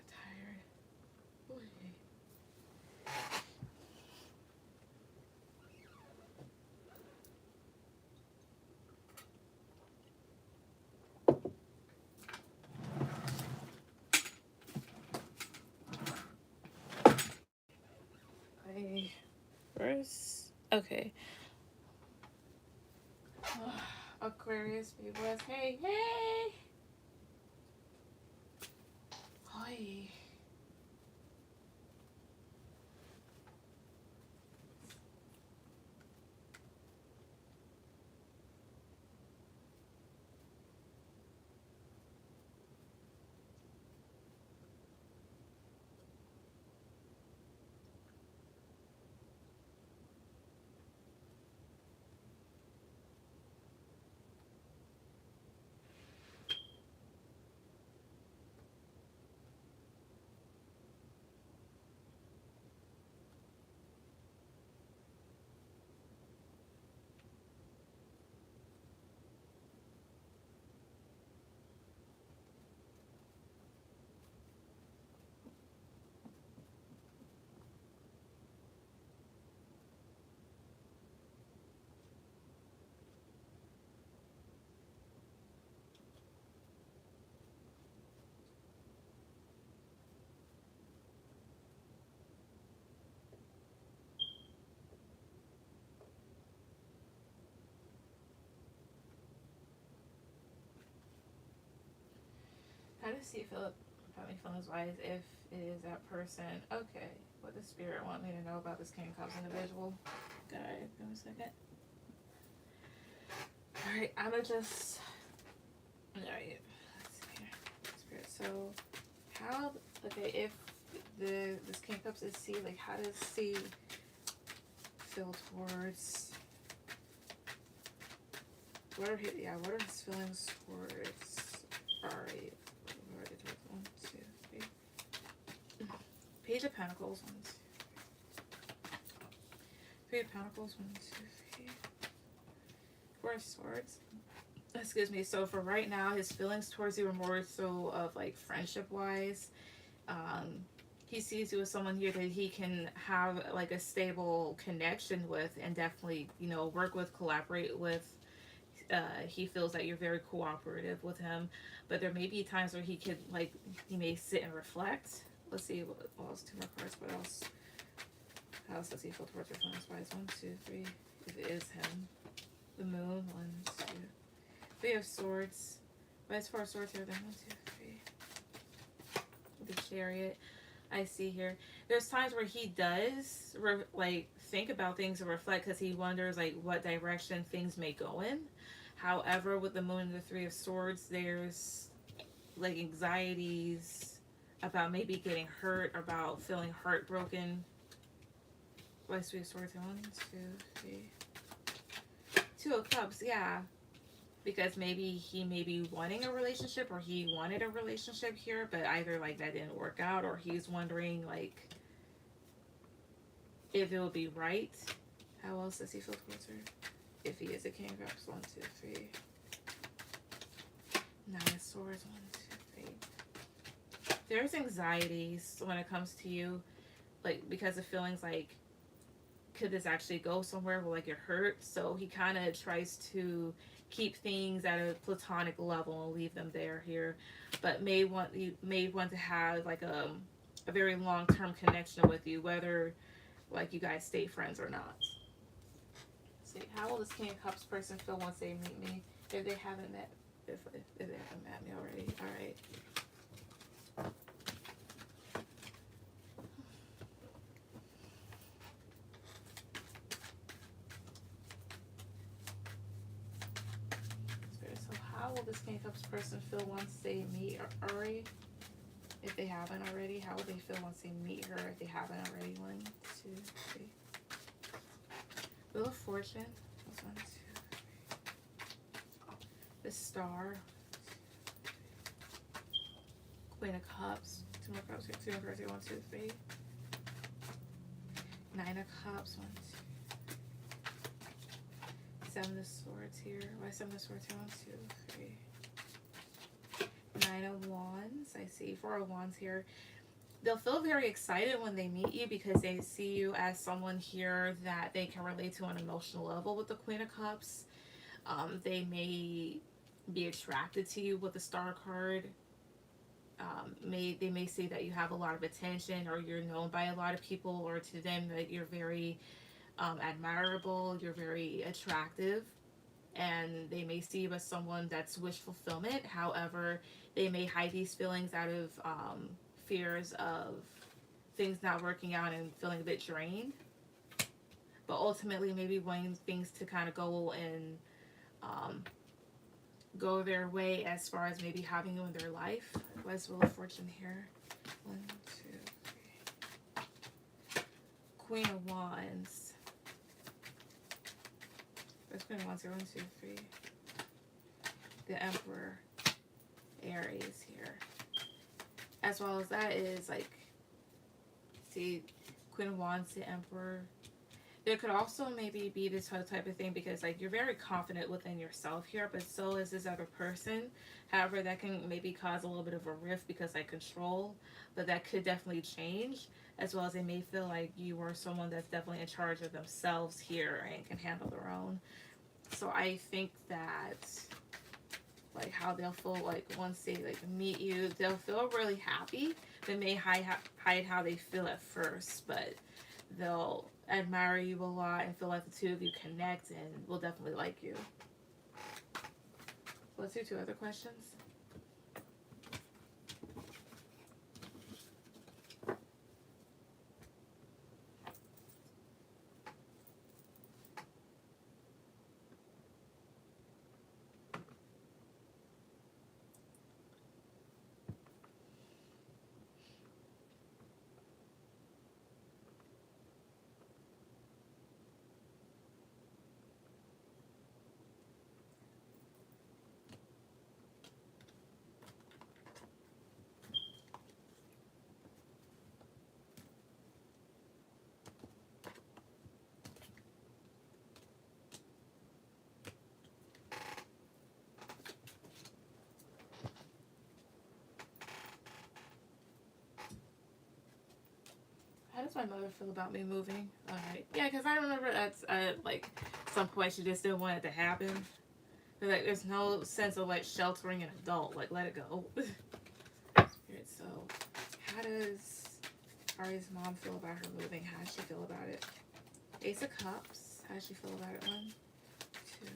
Tired. Boy. First, okay. Aquarius, be blessed. Hey, hey. Hi. How does he feel about me feelings wise if it is that person? Okay. What does Spirit want me to know about this King of Cups individual? Alright, give me a second. Alright, I'm gonna just. Alright. Let's see here. Spirit. So, how. Okay, if this King of Cups is C, like, how does C feel towards. What are his feelings towards. Alright. One, two, three. Page of Pentacles. 1, 2, 3. Page of Pentacles. 1, 2, 3. Four of Swords. Excuse me. So for right now, his feelings towards you are more so of like friendship wise. He sees you as someone here that he can have like a stable connection with, and definitely work with, collaborate with. He feels that you're very cooperative with him, but there may be times where he may sit and reflect. Let's see what else. 2 more cards. What else? How else does he feel towards your feelings wise? 1, 2, 3. If it is him, the Moon. 1, 2. 3 of Swords. Vice for swords here, then 1, 2, 3. The Chariot. I see here. There's times where he does like think about things and reflect because he wonders like what direction things may go in. However, with the Moon and the Three of Swords, there's like anxieties about maybe getting hurt, about feeling heartbroken. Vice Three of Swords. 1, 2, 3. 2 of Cups. Yeah. Because maybe he may be wanting a relationship or he wanted a relationship here, but either like that didn't work out or he's wondering like if it would be right. How else does he feel towards her? If he is a King of Cups. 1, 2, 3. 9 of Swords. 1, 2, 3. There's anxieties when it comes to you, like because of feelings like could this actually go somewhere where like it hurts? So he kind of tries to keep things at a platonic level and leave them there here, but may want to have like a very long-term connection with you, whether like you guys stay friends or not. Let's see, how will this King of Cups person feel once they meet me? If they haven't met, if they haven't met me already. All right. How will this King of Cups person feel once they meet Uri? If they haven't already, how will they feel once they meet her if they haven't already? 1, 2, 3. Wheel of Fortune. 1, 2, 3. The Star. Queen of Cups. 2 more cups here. 2 more cards here. 1, 2, 3. 9 of Cups. 1, 2. 7 of Swords here. Why 7 of Swords here? 1, 2, 3. 9 of Wands. I see 4 of Wands here. They'll feel very excited when they meet you because they see you as someone here that they can relate to on an emotional level with the Queen of Cups. They may be attracted to you with the Star card. They may say that you have a lot of attention or you're known by a lot of people, or to them that you're very admirable, you're very attractive, and they may see you as someone that's wish fulfillment. However, they may hide these feelings out of fears of things not working out and feeling a bit drained, but ultimately maybe wanting things to kind of go and go their way as far as maybe having you in their life. What's Wheel of Fortune here? 1, 2, 3. Queen of Wands. Where's Queen of Wands here? 1, 2, 3. The Emperor. Aries here. As well as that is like, see, Queen of Wands, the Emperor. There could also maybe be this type of thing because like you're very confident within yourself here, but so is this other person. However, that can maybe cause a little bit of a rift because I control, but that could definitely change, as well as they may feel like you are someone that's definitely in charge of themselves here and can handle their own. So I think that like how they'll feel like once they like meet you, they'll feel really happy. They may hide how they feel at first, but they'll admire you a lot and feel like the two of you connect and will definitely like you. Let's do 2 other questions. How does my mother feel about me moving? Alright. Yeah, because I remember at like some point she just didn't want it to happen. But, like, there's no sense of like sheltering an adult. Like, let it go. Spirit, so how does Ari's mom feel about her moving? How does she feel about it? Ace of Cups. How does she feel about it? 1, 2,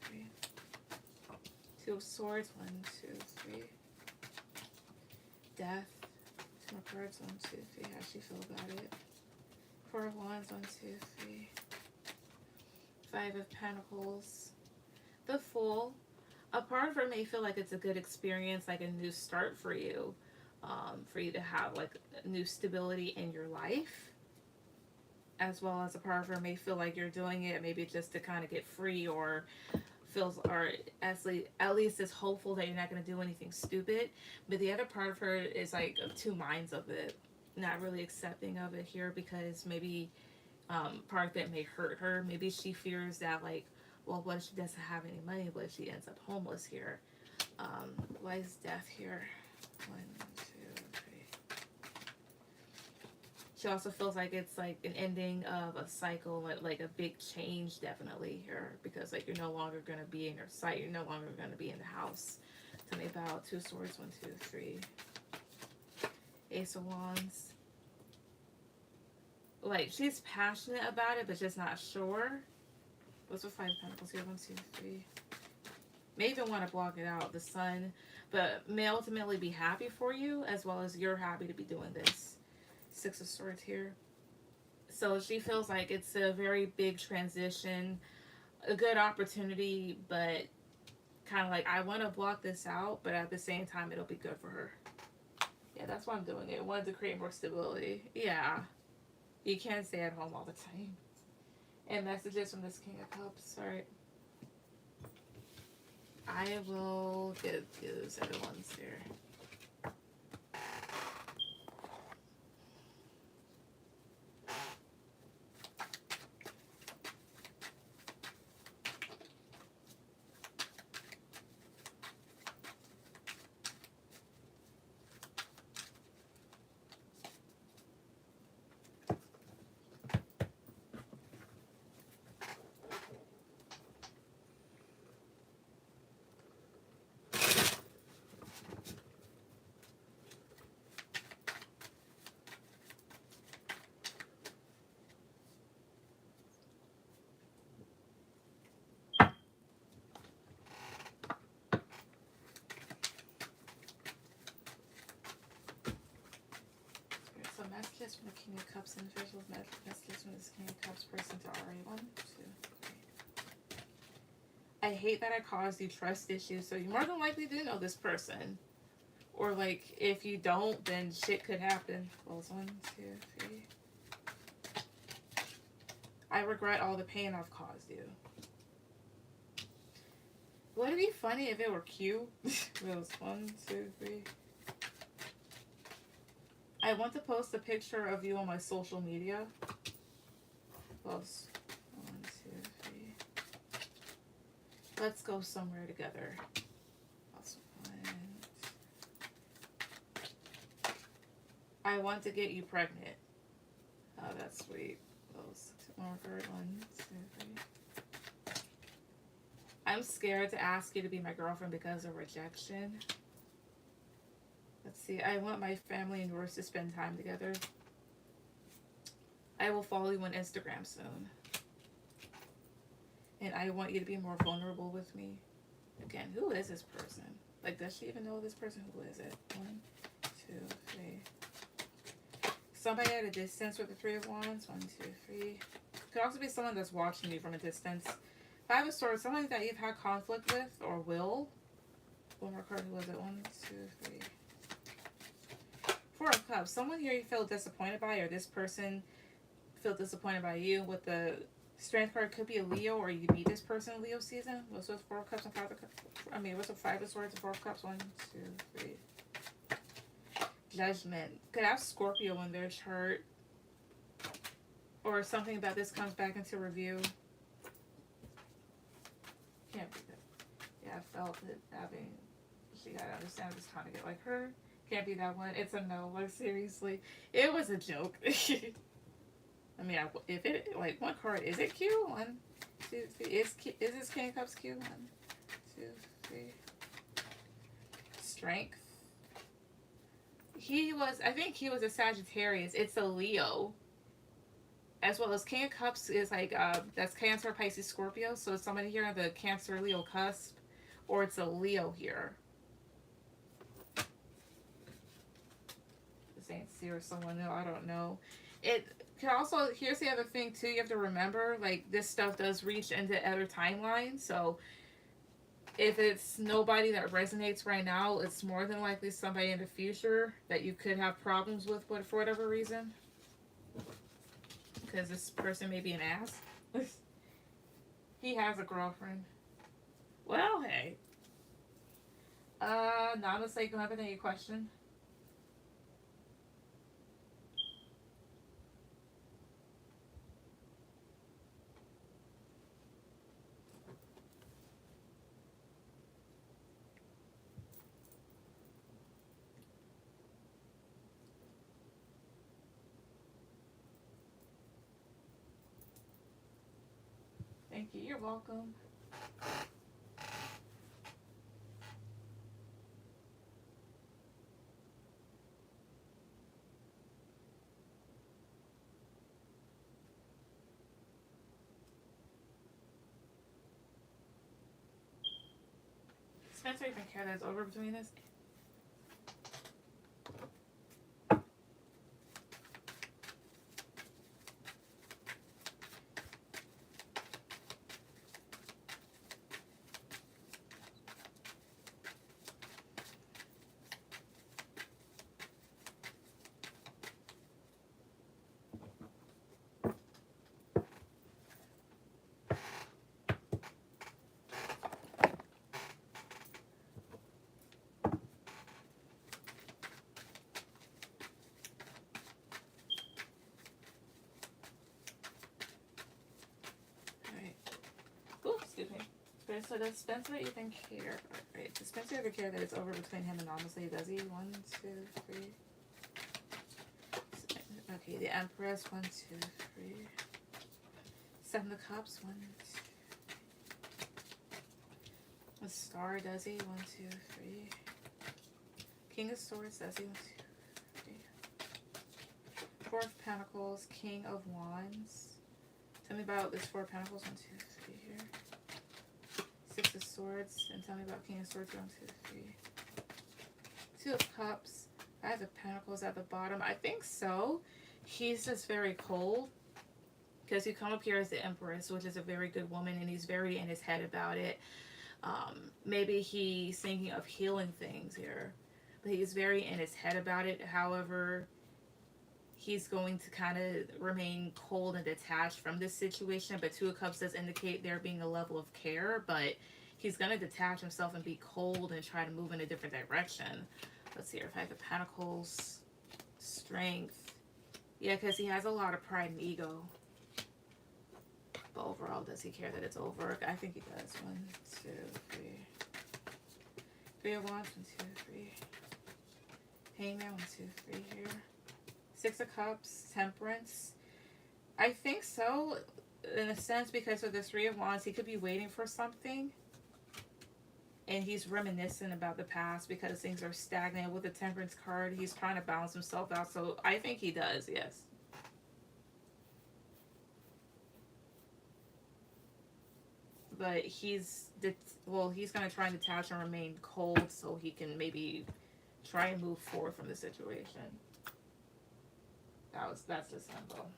3. Two of Swords. 1, 2, 3. Death. Two more cards. 1, 2, 3. How she feel about it? Four of Wands. 1, 2, 3. Five of Pentacles. The Fool. A part of her may feel like it's a good experience, like a new start for you to have like new stability in your life, as well as a part of her may feel like you're doing it maybe just to kind of get free, or feels, or at least is hopeful that you're not going to do anything stupid. But the other part of her is like of two minds of it, not really accepting of it here, because maybe part of it may hurt her. Maybe she fears that, like, well, what if she doesn't have any money? What if she ends up homeless here? Why is Death here? 1, 2, 3. She also feels like it's like an ending of a cycle, like a big change definitely here, because like you're no longer going to be in her sight. You're no longer going to be in the house. Tell me about Two Swords. 1, 2, 3. Ace of Wands. Like, she's passionate about it, but just not sure. What's with Five of Pentacles here? 1, 2, 3. May even want to block it out, the Sun, but may ultimately be happy for you, as well as you're happy to be doing this. Six of Swords here. So she feels like it's a very big transition, a good opportunity, but kind of like, I want to block this out, but at the same time, it'll be good for her. Yeah, that's why I'm doing it. I wanted to create more stability. Yeah. You can't stay at home all the time. And messages from this King of Cups. Alright. I will get those other ones here. So messages from the King of Cups, individuals, messages from this King of Cups person to RA. 1, 2, 3. I hate that I caused you trust issues, so you more than likely do know this person. Or like, if you don't, then shit could happen. Close. 1, 2, 3. I regret all the pain I've caused you. Would it be funny if it were Q? Rose. 1, 2, 3. I want to post a picture of you on my social media. Close. 1, 2, 3. Let's go somewhere together. Plus 1. I want to get you pregnant. Oh, that's sweet. Close. Two more card. 1, 2, 3. I'm scared to ask you to be my girlfriend because of rejection. Let's see. I want my family and yours to spend time together. I will follow you on Instagram soon. And I want you to be more vulnerable with me. Again, who is this person? Like, does she even know this person? Who is it? 1, 2, 3. Somebody at a distance with the Three of Wands. 1, 2, 3. Could also be someone that's watching you from a distance. Five of Swords. Someone that you've had conflict with or will. One more card. Who was it? 1, 2, 3. Four of Cups. Someone here you feel disappointed by, or this person feel disappointed by you. With the Strength card, could be a Leo, or you meet this person in Leo season. What's with Four of Cups and Five of Cups? I mean, what's with Five of Swords and Four of Cups? 1, 2, 3. Judgment. Could have Scorpio in their chart, or something about this comes back into review. Can't be that. Yeah, I felt it having. She gotta understand this trying to get like her. Can't be that one. It's a no. Like, seriously. It was a joke. I mean, if it, like, one card, is it Q? 1, 2, 3. Is this King of Cups Q? 1, 2, 3. Strength. I think he was a Sagittarius. It's a Leo. As well as King of Cups is like, that's Cancer, Pisces, Scorpio. So it's somebody here on the Cancer, Leo cusp. or it's a Leo here. Saint C or someone new, I don't know. It can also, here's the other thing too, you have to remember, like, this stuff does reach into other timelines, so if it's nobody that resonates right now, it's more than likely somebody in the future that you could have problems with, but for whatever reason. Because this person may be an ass. He has a girlfriend. Well, hey. Namaste, go ahead, any question? Thank you, you're welcome. Spencer, even care that's over between us? Excuse me. So does Spencer even care? Right. Does Spencer ever care that it's over between him and honestly? Does he? 1, 2, 3. Okay, the Empress. 1, 2, 3. 7 of Cups. 1, 2. The Star. Does he? 1, 2, 3. King of Swords. Does he? 1, 2, 3. 4 of Pentacles. King of Wands. Tell me about this 4 of Pentacles. 1, 2, 3 here. 6 of Swords, and tell me about King of Swords. 1, 2, 3. 2 of Cups. 5 of Pentacles at the bottom. I think so. He's just very cold. Because you come up here as the Empress, which is a very good woman, and he's very in his head about it. Maybe he's thinking of healing things here. But he's very in his head about it. However, he's going to kind of remain cold and detached from this situation. But 2 of Cups does indicate there being a level of care, but he's going to detach himself and be cold and try to move in a different direction. Let's see here. 5 of Pentacles. Strength. Yeah, because he has a lot of pride and ego. But overall, does he care that it's over? I think he does. 1, 2, 3. 3 of Wands. 1, 2, 3. Hangman. 1, 2, 3 here. 6 of Cups, Temperance. I think so, in a sense, because of the 3 of Wands, he could be waiting for something. And he's reminiscent about the past because things are stagnant. With the Temperance card, he's trying to balance himself out. So I think he does, yes. But he's going to try and detach and remain cold so he can maybe try and move forward from the situation. That's the symbol.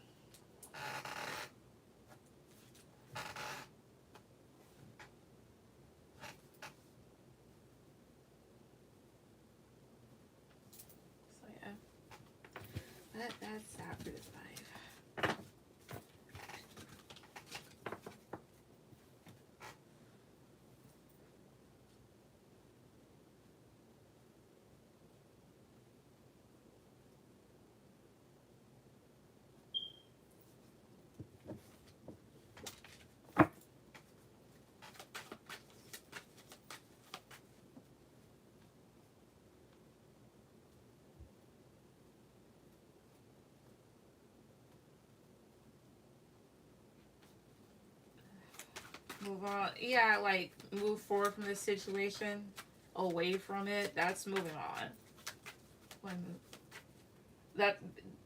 So yeah, that's after this 5. Move on. Yeah, like move forward from this situation, away from it. That's moving on. That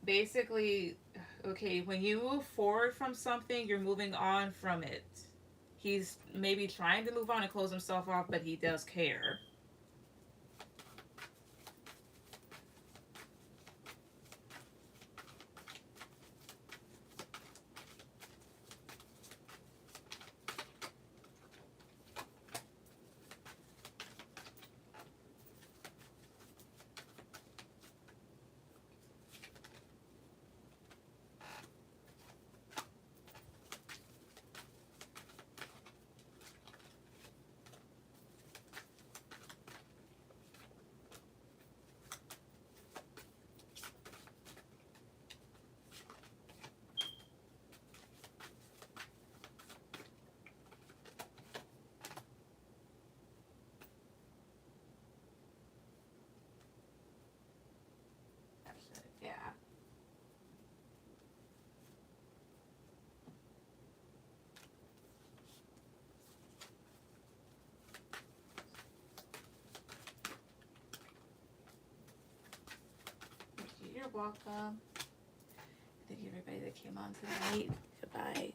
basically, okay, when you move forward from something, you're moving on from it. he's maybe trying to move on and close himself off, but he does care. Yeah. You're welcome. Thank you everybody that came on tonight. Goodbye.